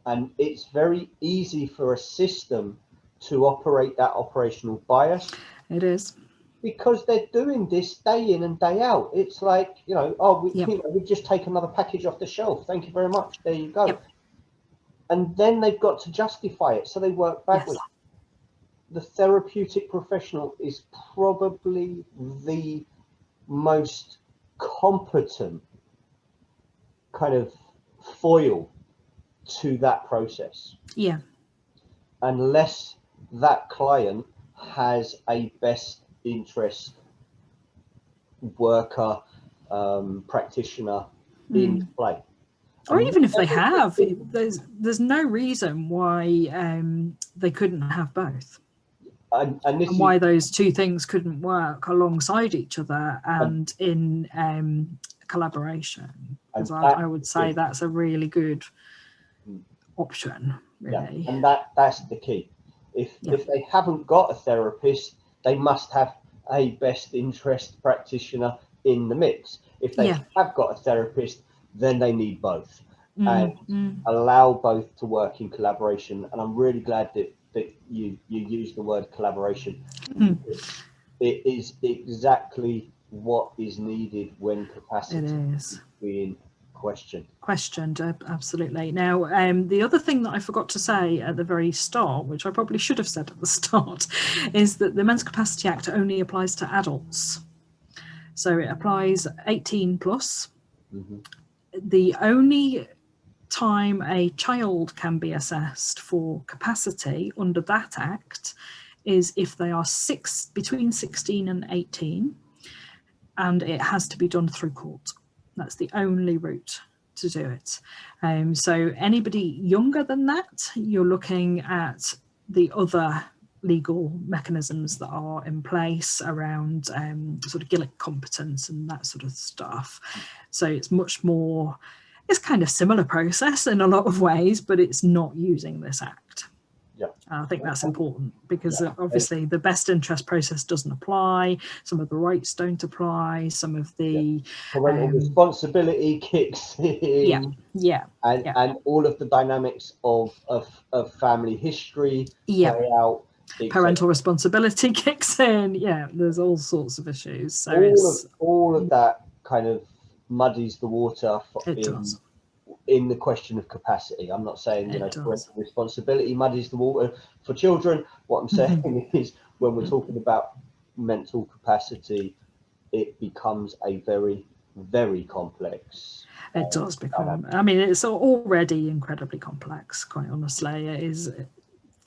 And it's very easy for a system to operate that operational bias.
It is.
Because they're doing this day in and day out. It's like, we just take another package off the shelf. Thank you very much. There you go.
Yep.
And then they've got to justify it. So they work backwards. Yes. The therapeutic professional is probably the most competent kind of foil to that process.
Yeah.
Unless that client has a best interest worker, practitioner in play.
Or even if they have, there's no reason why they couldn't have both. And why those two things couldn't work alongside each other and in collaboration. Because I would say that's a really good option, really.
Yeah. And that's the key. If they haven't got a therapist, they must have a best interest practitioner in the mix. If they have got a therapist, then they need both and allow both to work in collaboration. And I'm really glad that you use the word collaboration. It is exactly what is needed when capacity is being questioned,
absolutely. Now, the other thing that I forgot to say at the very start, which I probably should have said at the start, is that the Mental Capacity Act only applies to adults. So it applies 18 plus. The only time a child can be assessed for capacity under that act is if they are between 16 and 18, and it has to be done through court. That's the only route to do it. So anybody younger than that, you're looking at the other legal mechanisms that are in place around sort of Gillick competence and that sort of stuff. So it's much more, it's kind of similar process in a lot of ways, but it's not using this act.
Yeah,
I think that's important because obviously the best interest process doesn't apply. Some of the rights don't apply. Some of the
parental responsibility kicks in. And all of the dynamics of family history play out.
Parental responsibility kicks in. Yeah, there's all sorts of issues. So
all of that kind of muddies the water in the question of capacity. I'm not saying parental responsibility muddies the water for children. What I'm saying is when we're talking about mental capacity, it becomes a very, very complex.
It does become. I mean, it's already incredibly complex. Quite honestly, it is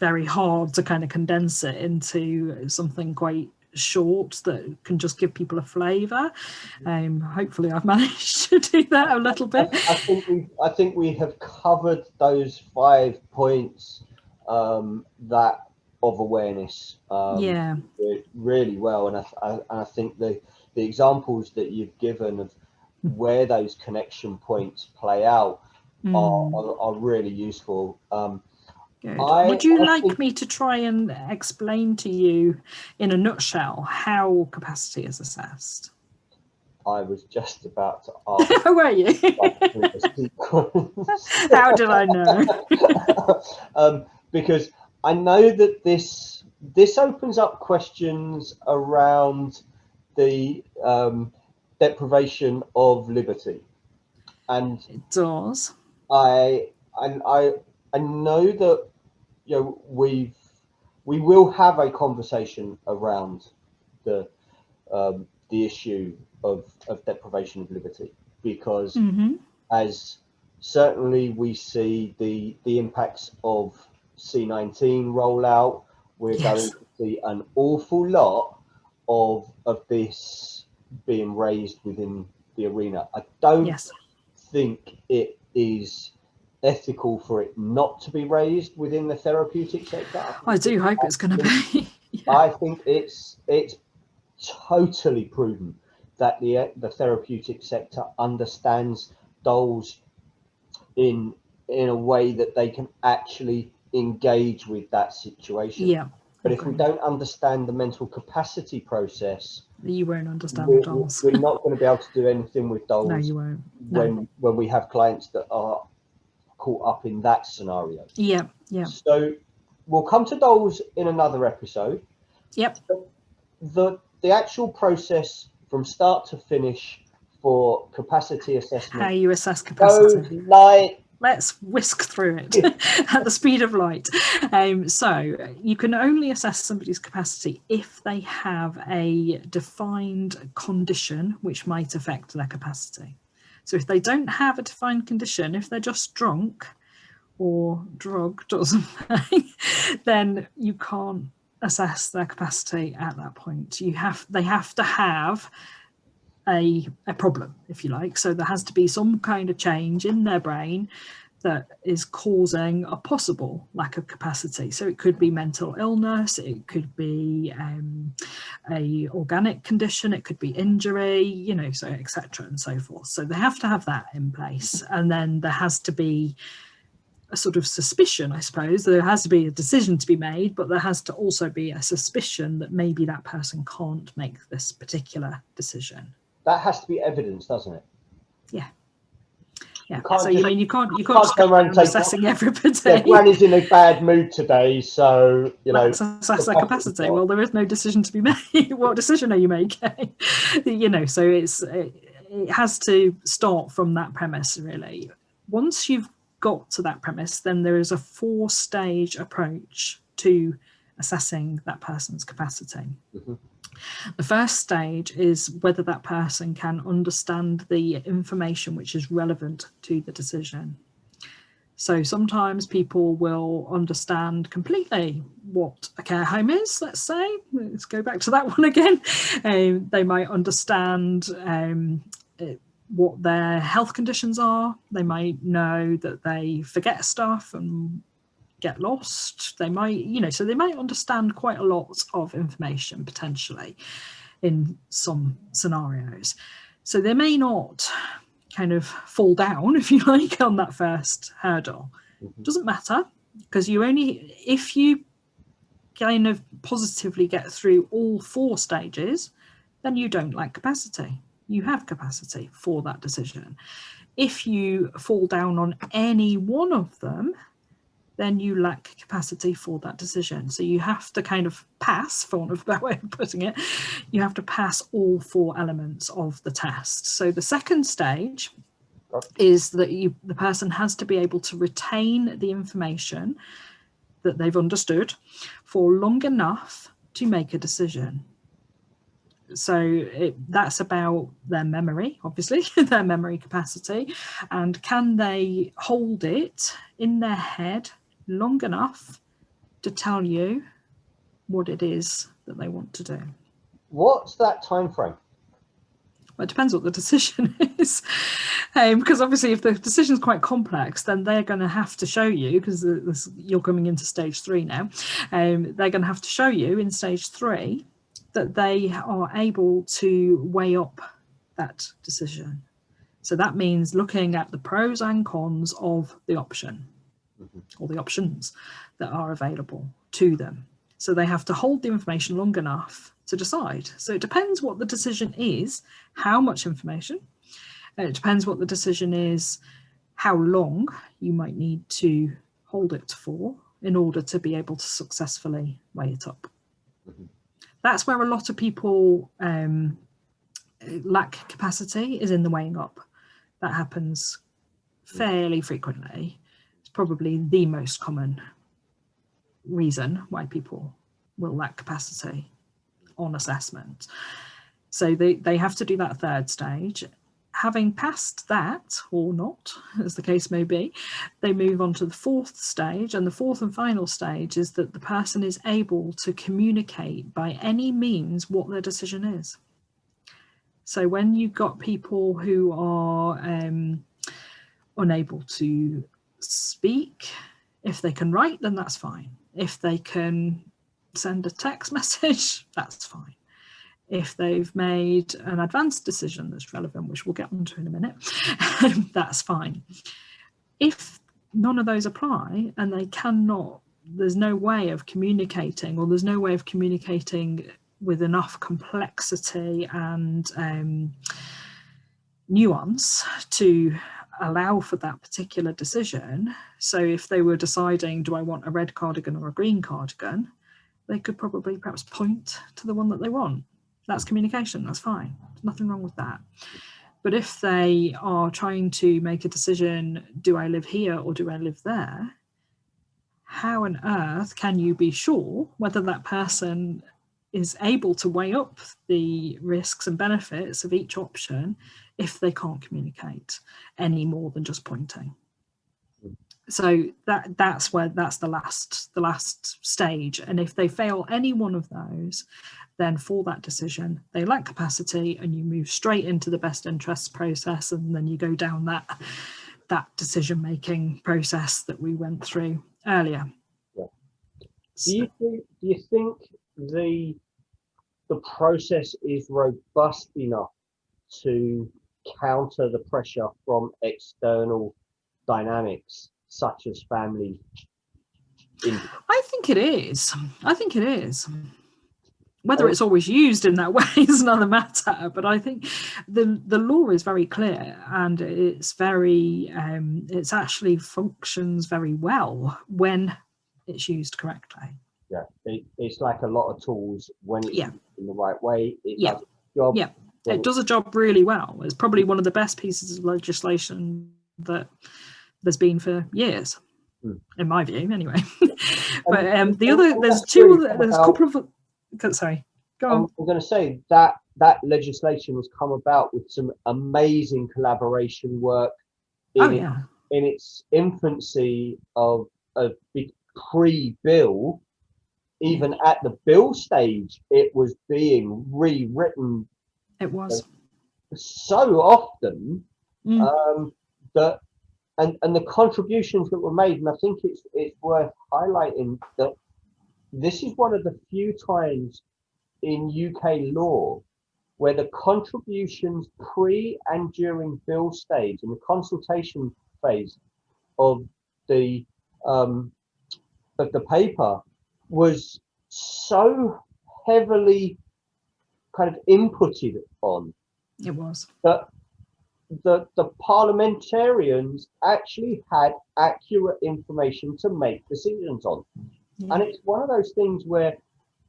very hard to kind of condense it into something quite short that can just give people a flavour. Hopefully I've managed to do that a little bit.
I think we have covered those 5 points that of awareness really well, and I think the examples that you've given of where those connection points play out are really useful.
Good. Would you like me to try and explain to you in a nutshell how capacity is assessed?
I was just about to ask.
Were you? How did I know?
Because I know that this opens up questions around the deprivation of liberty, and
it does.
I know that we will have a conversation around the issue of deprivation of liberty, because as certainly we see the impacts of C19 rollout, we're going to see an awful lot of this being raised within the arena. I don't think it is ethical for it not to be raised within the therapeutic sector.
I do hope it's going to be.
I think it's totally prudent that the therapeutic sector understands dolls in a way that they can actually engage with that situation.
Yeah.
But if we don't understand the mental capacity process,
you won't understand the dolls.
we're not going to be able to do anything with dolls.
No, you won't. No.
When we have clients that are caught up in that scenario.
Yeah.
So we'll come to dolls in another episode.
Yep.
The actual process from start to finish for capacity assessment.
How you assess capacity. Let's whisk through it at the speed of light. So you can only assess somebody's capacity if they have a defined condition which might affect their capacity. So if they don't have a defined condition, if they're just drunk or drugged or something, then you can't assess their capacity at that point. They have to have a problem, if you like. So there has to be some kind of change in their brain that is causing a possible lack of capacity. So it could be mental illness, it could be a organic condition, it could be injury, so etc. and so forth. So they have to have that in place, and then there has to be a sort of suspicion, I suppose. There has to be a decision to be made, but there has to also be a suspicion that maybe that person can't make this particular decision.
That has to be evidence, doesn't it?
Yeah. So you can't just
go around
assessing everybody.
Yeah, Granny's in a bad mood today, so
let's assess their capacity. Well, there is no decision to be made. What decision are you making? So it has to start from that premise, really. Once you've got to that premise, then there is a 4-stage approach to assessing that person's capacity.
Mm-hmm.
The first stage is whether that person can understand the information which is relevant to the decision. So sometimes people will understand completely what a care home is, let's say. Let's go back to that one again. They might understand what their health conditions are. They might know that they forget stuff and get lost. They might, so they might understand quite a lot of information potentially in some scenarios. So they may not kind of fall down, if you like, on that first hurdle. Mm-hmm. Doesn't matter, because if you kind of positively get through all 4 stages, then you don't lack capacity. You have capacity for that decision. If you fall down on any one of them, then you lack capacity for that decision. So you have to kind of pass, for want of a better way of putting it, you have to pass all 4 elements of the test. So the second stage is that the person has to be able to retain the information that they've understood for long enough to make a decision. So that's about their memory, obviously, their memory capacity, and can they hold it in their head long enough to tell you what it is that they want to do.
What's that time frame?
Well, it depends what the decision is, because obviously if the decision is quite complex, then they're going to have to show you, because you're coming into stage 3 now, they're going to have to show you in stage 3 that they are able to weigh up that decision. So that means looking at the pros and cons of the option, or the options that are available to them. So they have to hold the information long enough to decide. So it depends what the decision is, how much information. It depends what the decision is, how long you might need to hold it for in order to be able to successfully weigh it up. Mm-hmm. That's where a lot of people lack capacity, is in the weighing up. That happens fairly frequently. It's probably the most common reason why people will lack capacity on assessment. So they have to do that 3rd stage. Having passed that, or not, as the case may be, they move on to the 4th stage, and the 4th and final stage is that the person is able to communicate by any means what their decision is. So when you've got people who are unable to speak, if they can write, then that's fine. If they can send a text message, that's fine. If they've made an advanced decision that's relevant, which we'll get onto in a minute, that's fine. If none of those apply and they cannot, there's no way of communicating, or there's no way of communicating with enough complexity and nuance to allow for that particular decision. So if they were deciding, do I want a red cardigan or a green cardigan, they could probably perhaps point to the one that they want. That's communication, that's fine. There's nothing wrong with that. But if they are trying to make a decision, do I live here or do I live there? How on earth can you be sure whether that person is able to weigh up the risks and benefits of each option if they can't communicate any more than just pointing? So that's the last stage. And if they fail any one of those, then for that decision, they lack capacity, and you move straight into the best interests process, and then you go down that decision-making process that we went through earlier.
Yeah. Do you think the process is robust enough to counter the pressure from external dynamics such as family?
I think it is. Whether it's always used in that way is another matter, but I think the law is very clear, and it's very it's actually functions very well when it's used correctly.
Yeah, it's like a lot of tools when it's used in the right way. It
does
a job.
Yeah, it does a job really well. It's probably one of the best pieces of legislation that there's been for years, in my view, anyway. But there's a couple of. Sorry, go on.
I'm going to say that legislation has come about with some amazing collaboration work in its infancy of a big pre-bill. Even at the bill stage, it was being rewritten.
It was
so often that, and the contributions that were made, and I think it's worth highlighting that this is one of the few times in UK law where the contributions pre and during bill stage and the consultation phase of the paper was so heavily kind of inputted on.
It was
that the parliamentarians actually had accurate information to make decisions on. And it's one of those things where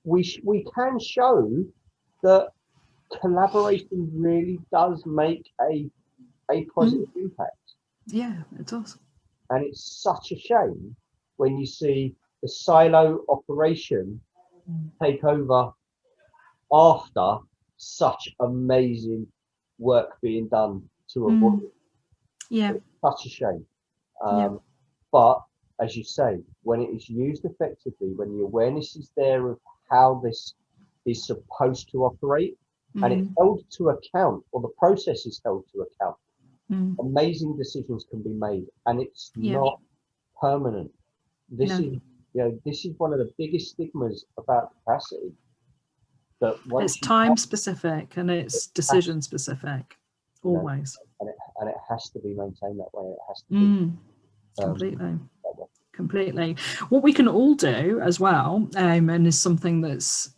we can show that collaboration really does make a positive impact.
Yeah, it does.
And it's such a shame when you see the silo operation take over after such amazing work being done to avoid it.
Yeah.
It's such a shame. But as you say, when it is used effectively, when the awareness is there of how this is supposed to operate, and it's held to account, or the process is held to account, amazing decisions can be made, and it's not permanent. This is one of the biggest stigmas about capacity. That
it's time specific and it's decision specific, always.
And it has to be maintained that way. It has to be
completely. What we can all do as well, and is something that's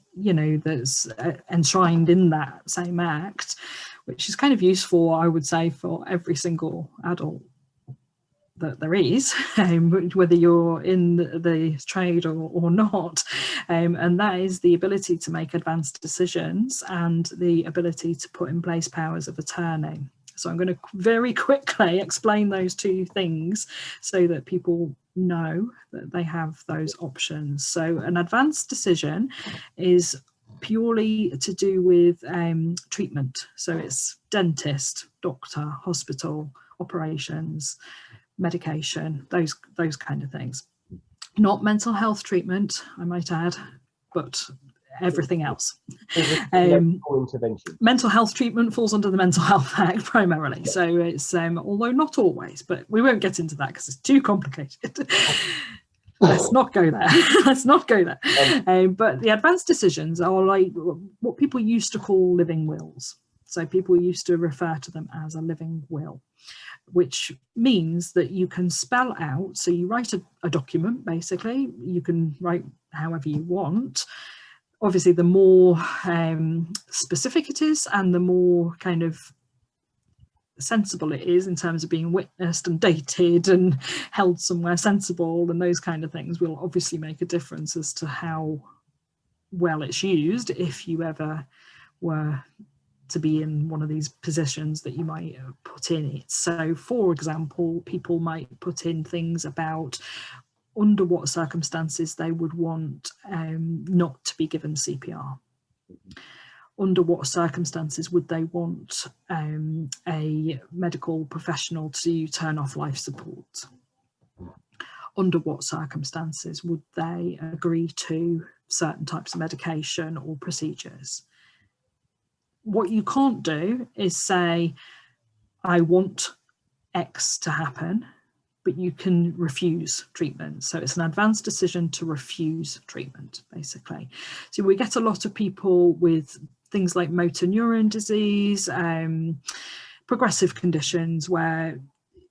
enshrined in that same act, which is kind of useful, I would say, for every single adult that there is, whether you're in the trade or not, and that is the ability to make advanced decisions and the ability to put in place powers of attorney. So I'm going to very quickly explain those two things so that people know that they have those options. So an advanced decision is purely to do with treatment. So it's dentist, doctor, hospital, operations, medication, those kind of things. Not mental health treatment, I might add, but everything else. Mental health treatment falls under the Mental Health Act primarily, so it's although not always, but we won't get into that because it's too complicated. let's not go there. Let's not go there. But the advanced decisions are like what people used to call living wills. So people used to refer to them as a living will, which means that you can spell out. So you write a document, basically. You can write however you want. Obviously, the more specific it is and the more kind of sensible it is in terms of being witnessed and dated and held somewhere sensible and those kind of things will obviously make a difference as to how well it's used if you ever were to be in one of these positions that you might put in it. So for example, people might put in things about under what circumstances they would want not to be given CPR. Under what circumstances would they want a medical professional to turn off life support? Under what circumstances would they agree to certain types of medication or procedures? What you can't do is say, I want X to happen, but you can refuse treatment. So it's an advanced decision to refuse treatment, basically. So we get a lot of people with things like motor neuron disease, progressive conditions where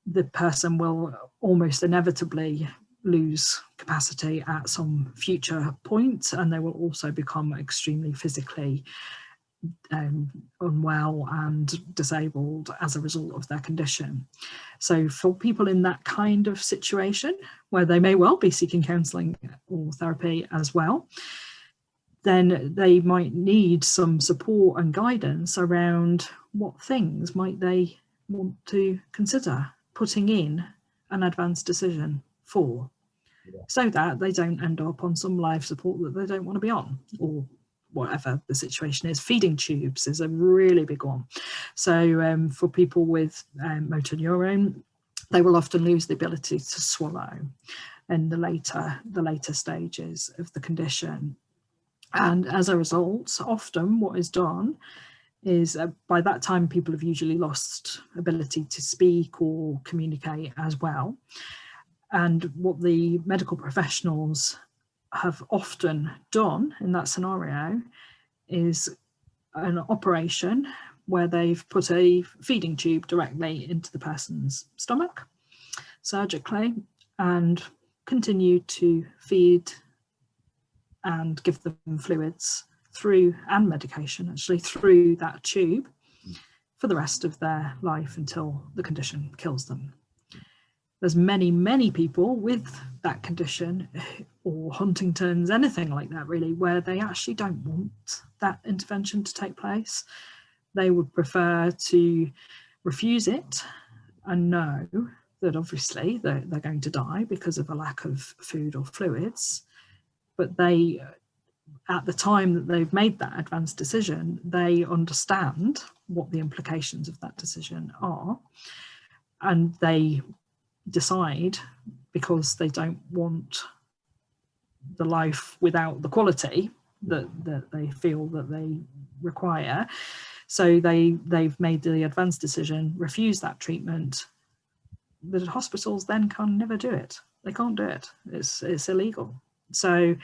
the person will almost inevitably lose capacity at some future point, and they will also become extremely physically unwell and disabled as a result of their condition. So for people in that kind of situation, where they may well be seeking counselling or therapy as well, then they might need some support and guidance around what things might they want to consider putting in an advanced decision for, so that they don't end up on some life support that they don't want to be on, or whatever the situation is. Feeding tubes is a really big one. So for people with motor neuron, they will often lose the ability to swallow in the later stages of the condition. And as a result, often what is done is by that time, people have usually lost ability to speak or communicate as well. And what the medical professionals have often done in that scenario is an operation where they've put a feeding tube directly into the person's stomach surgically and continue to feed and give them fluids through, and medication actually, through that tube for the rest of their life until the condition kills them. There's many people with that condition, or Huntington's, anything like that really, where they actually don't want that intervention to take place. They would prefer to refuse it and know that obviously they're going to die because of a lack of food or fluids. But they, at the time that they've made that advanced decision, they understand what the implications of that decision are, and they decide, because they don't want the life without the quality that they feel that they require. So they've made the advanced decision, refuse that treatment. The hospitals then can never do it. They can't do it. It's illegal. So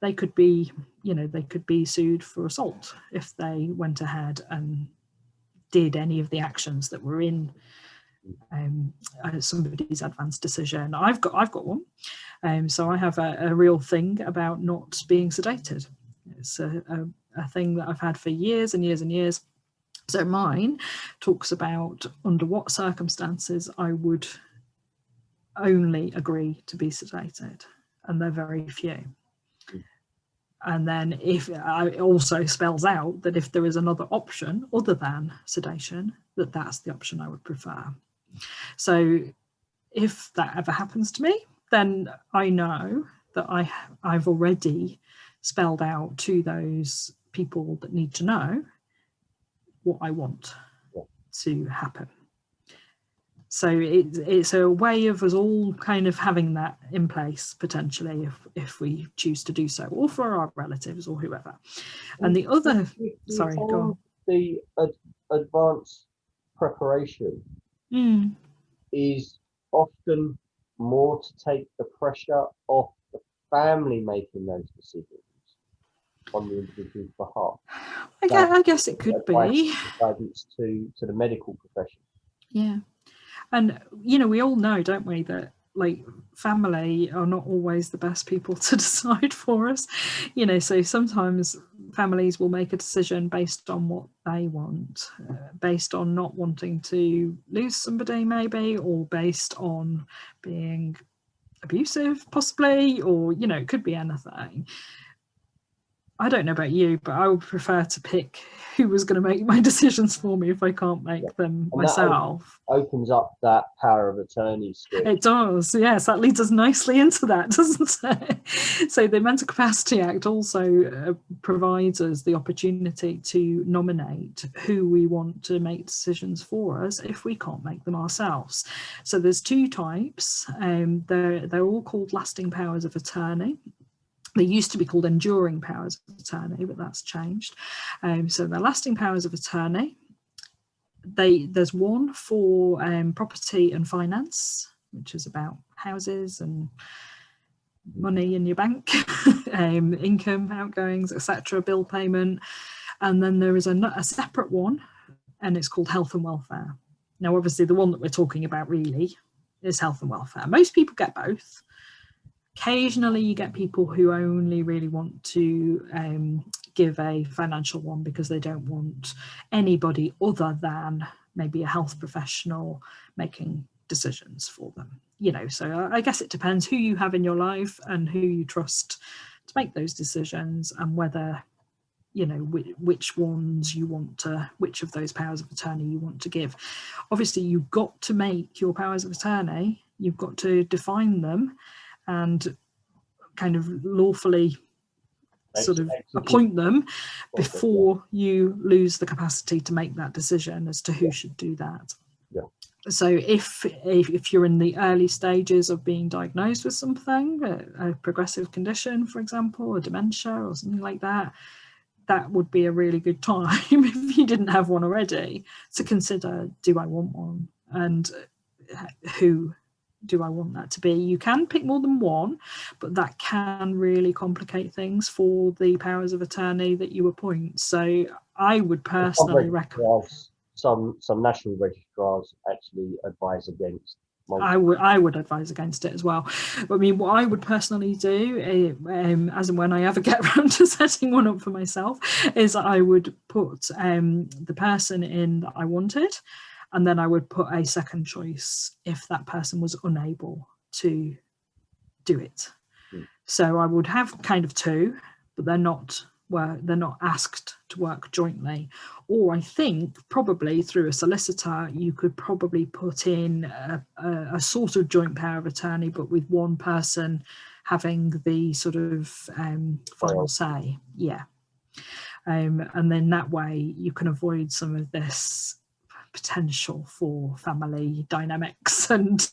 they could be, they could be sued for assault if they went ahead and did any of the actions that were in somebody's advanced decision. I've got one. So I have a real thing about not being sedated. It's a thing that I've had for years and years and years. So mine talks about under what circumstances I would only agree to be sedated, and they're very few. And then if it also spells out that if there is another option other than sedation, that's the option I would prefer. So if that ever happens to me, then I know that I've already spelled out to those people that need to know what I want to happen. So it's a way of us all kind of having that in place potentially if we choose to do so, or for our relatives or whoever. And the other, sorry, go on.
The advanced preparation is often more to take the pressure off the family making those decisions on the individual's behalf.
I guess it could be.
Guidance to the medical profession.
Yeah. And, you know, we all know, don't we, that like family are not always the best people to decide for us. You know, so sometimes families will make a decision based on what they want, based on not wanting to lose somebody maybe, or based on being abusive possibly, or, you know, it could be anything. I don't know about you, but I would prefer to pick who was going to make my decisions for me if I can't make them
And
myself.
that opens up that power of attorney skill.
It does, yes. That leads us nicely into that, doesn't it? So the Mental Capacity Act also provides us the opportunity to nominate who we want to make decisions for us if we can't make them ourselves. So there's two types. They're all called lasting powers of attorney. They used to be called enduring powers of attorney, but that's changed. So they're lasting powers of attorney. There's one for property and finance, which is about houses and money in your bank, income, outgoings, etc., bill payment. And then there is a separate one, and it's called health and welfare. Now, obviously, the one that we're talking about really is health and welfare. Most people get both. Occasionally you get people who only really want to give a financial one because they don't want anybody other than maybe a health professional making decisions for them. You know, so I guess it depends who you have in your life and who you trust to make those decisions, and whether, you know, which ones you want to, which of those powers of attorney you want to give. Obviously, you've got to make your powers of attorney, you've got to define them and kind of lawfully sort of appoint them before you lose the capacity to make that decision as to who should do that.
Yeah.
So if you're in the early stages of being diagnosed with something, a progressive condition, for example, a dementia or something like that, that would be a really good time, if you didn't have one already, to consider, do I want one? And who do I want that to be? You can pick more than one, but that can really complicate things for the powers of attorney that you appoint. So I would personally recommend.
Some national registrars actually advise against.
I would advise against it as well. But I mean, what I would personally do, as and when I ever get around to setting one up for myself, is I would put the person in that I wanted, and then I would put a second choice if that person was unable to do it. So I would have kind of two, but they're not asked to work jointly. Or I think probably through a solicitor, you could probably put in a sort of joint power of attorney, but with one person having the sort of final say. Yeah. And then that way you can avoid some of this potential for family dynamics and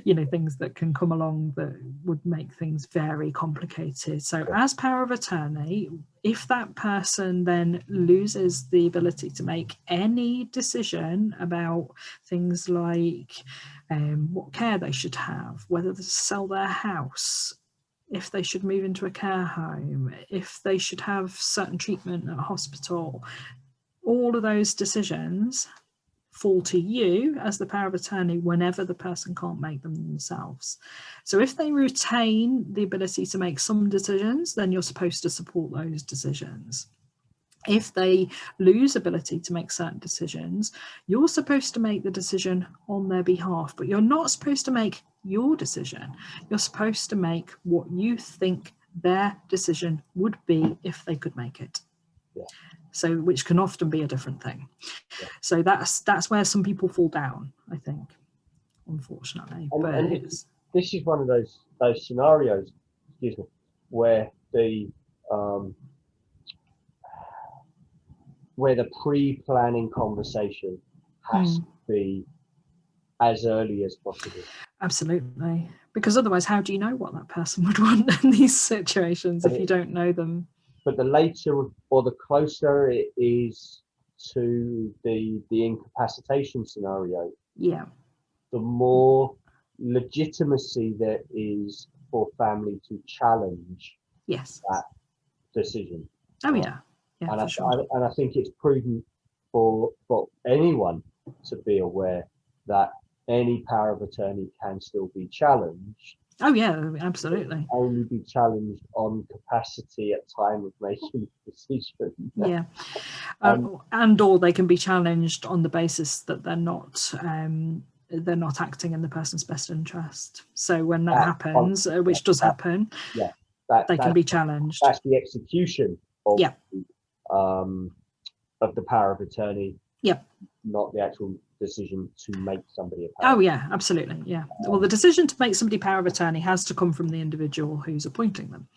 you know, things that can come along that would make things very complicated. So as power of attorney, if that person then loses the ability to make any decision about things like what care they should have, whether to sell their house, if they should move into a care home, if they should have certain treatment at a hospital, all of those decisions fall to you as the power of attorney whenever the person can't make them themselves. So if they retain the ability to make some decisions, then you're supposed to support those decisions. If they lose ability to make certain decisions, you're supposed to make the decision on their behalf, but you're not supposed to make your decision. You're supposed to make what you think their decision would be if they could make it.
Yeah.
So, which can often be a different thing. Yeah. So that's where some people fall down, I think, unfortunately.
And this is one of those scenarios, excuse me, where the pre-planning conversation has to be as early as possible.
Absolutely, because otherwise, how do you know what that person would want in these situations if you don't know them?
But the later or the closer it is to the incapacitation scenario,
yeah,
the more legitimacy there is for family to challenge
Yes.
that decision.
Oh yeah. Yeah,
And
for sure.
I think it's prudent for anyone to be aware that any power of attorney can still be challenged.
Oh yeah, absolutely.
Only be challenged on capacity at time of making the decision.
Yeah. And or they can be challenged on the basis that they're not acting in the person's best interest. So when that happens, which does happen, they can be challenged.
That's the execution of
Yeah.
Of the power of attorney.
Yep.
Not the actual decision to make somebody a power.
Oh yeah, absolutely. Yeah. Well, the decision to make somebody power of attorney has to come from the individual who's appointing them.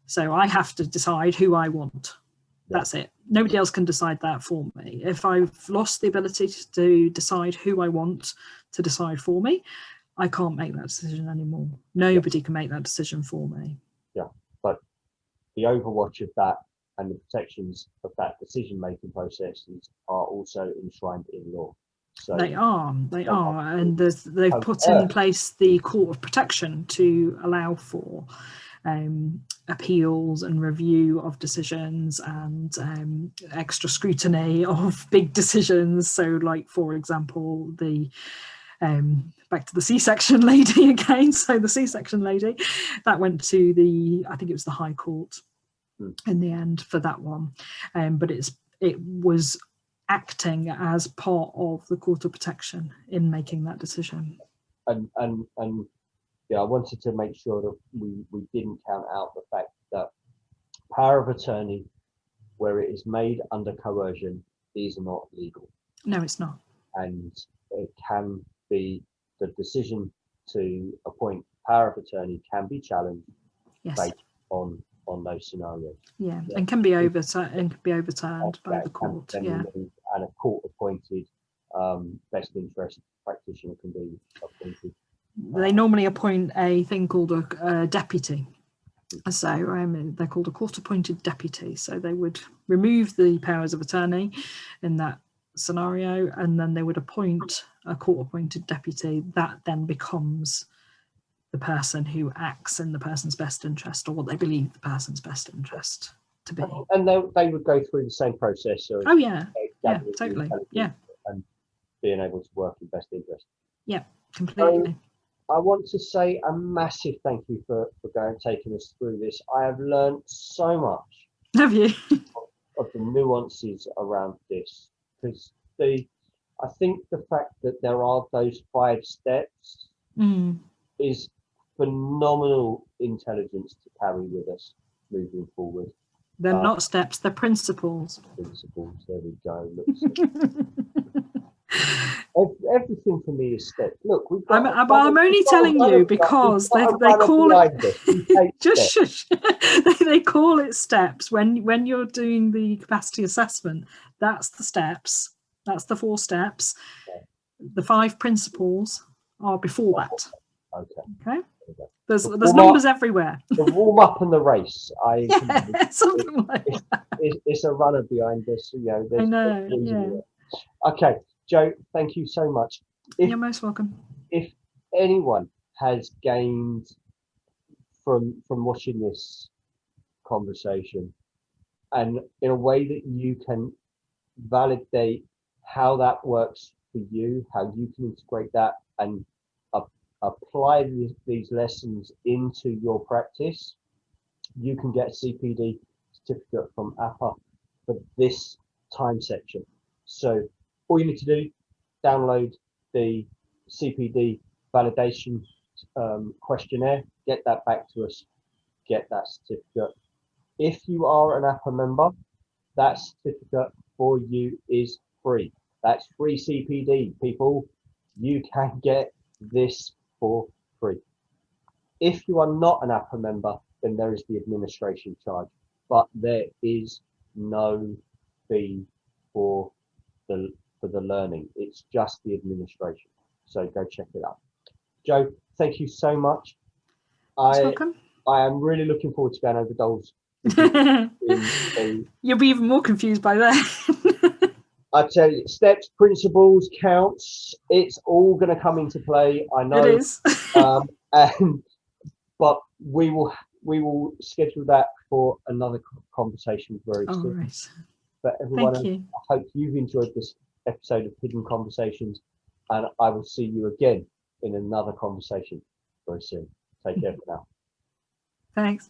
So I have to decide who I want. That's it. Nobody else can decide that for me. If I've lost the ability to decide who I want to decide for me, I can't make that decision anymore. Nobody can make that decision for me.
Yeah, but the overwatch of that and the protections of that decision-making processes are also enshrined in law. So
they are, and they've put in place the Court of Protection to allow for appeals and review of decisions and extra scrutiny of big decisions. So, like for example, the back to the C-section lady again. So the C-section lady that went to I think it was the High Court in the end for that one, but it was acting as part of the Court of Protection in making that decision.
And yeah, I wanted to make sure that we didn't count out the fact that power of attorney, where it is made under coercion, is not legal.
No, it's not.
And it can be, the decision to appoint power of attorney can be challenged based on those scenarios.
Yeah, and can be overturned by the court. Yeah,
and a court-appointed best interest practitioner can be appointed.
They normally appoint a thing called a deputy. So they're called a court-appointed deputy. So they would remove the powers of attorney in that scenario, and then they would appoint a court-appointed deputy that then becomes the person who acts in the person's best interest, or what they believe the person's best interest to be.
And they would go through the same process. So
yeah, totally. Yeah,
and being able to work in best interest.
Yeah, completely.
So, I want to say a massive thank you for taking us through this. I have learned so much.
Have you?
of the nuances around this, because I think the fact that there are those 5 steps is phenomenal intelligence to carry with us moving forward.
They're not steps, they're principles.
Principles, there we go. Everything for me is steps. Look,
I'm only telling you because they call it just shush. They call it steps when you're doing the capacity assessment. That's the steps. That's the 4 steps. Okay. The 5 principles are before that. Okay. There's numbers everywhere.
The warm up and the race.
Something like that.
It's a runner behind this.
I know. Yeah.
Okay, Joe. Thank you so much.
You're most welcome.
If anyone has gained from watching this conversation, and in a way that you can validate how that works for you, how you can integrate that and apply these lessons into your practice, you can get a CPD certificate from APA for this time section. So all you need to do, download the CPD validation questionnaire, get that back to us, get that certificate. If you are an APA member, that certificate for you is free. That's free CPD, people. You can get this for free. If you are not an APA member, then there is the administration charge, but there is no fee for the learning. It's just the administration. So go check it out. Joe, thank you so much.
Welcome.
I am really looking forward to going over Dole's.
You'll be even more confused by then.
I tell you, steps, principles, counts, it's all going to come into play. I know.
It is.
but we will schedule that for another conversation very
All
soon.
right.
But everyone,
Thank you.
I hope you've enjoyed this episode of Hidden Conversations, and I will see you again in another conversation very soon. Take care for now.
Thanks.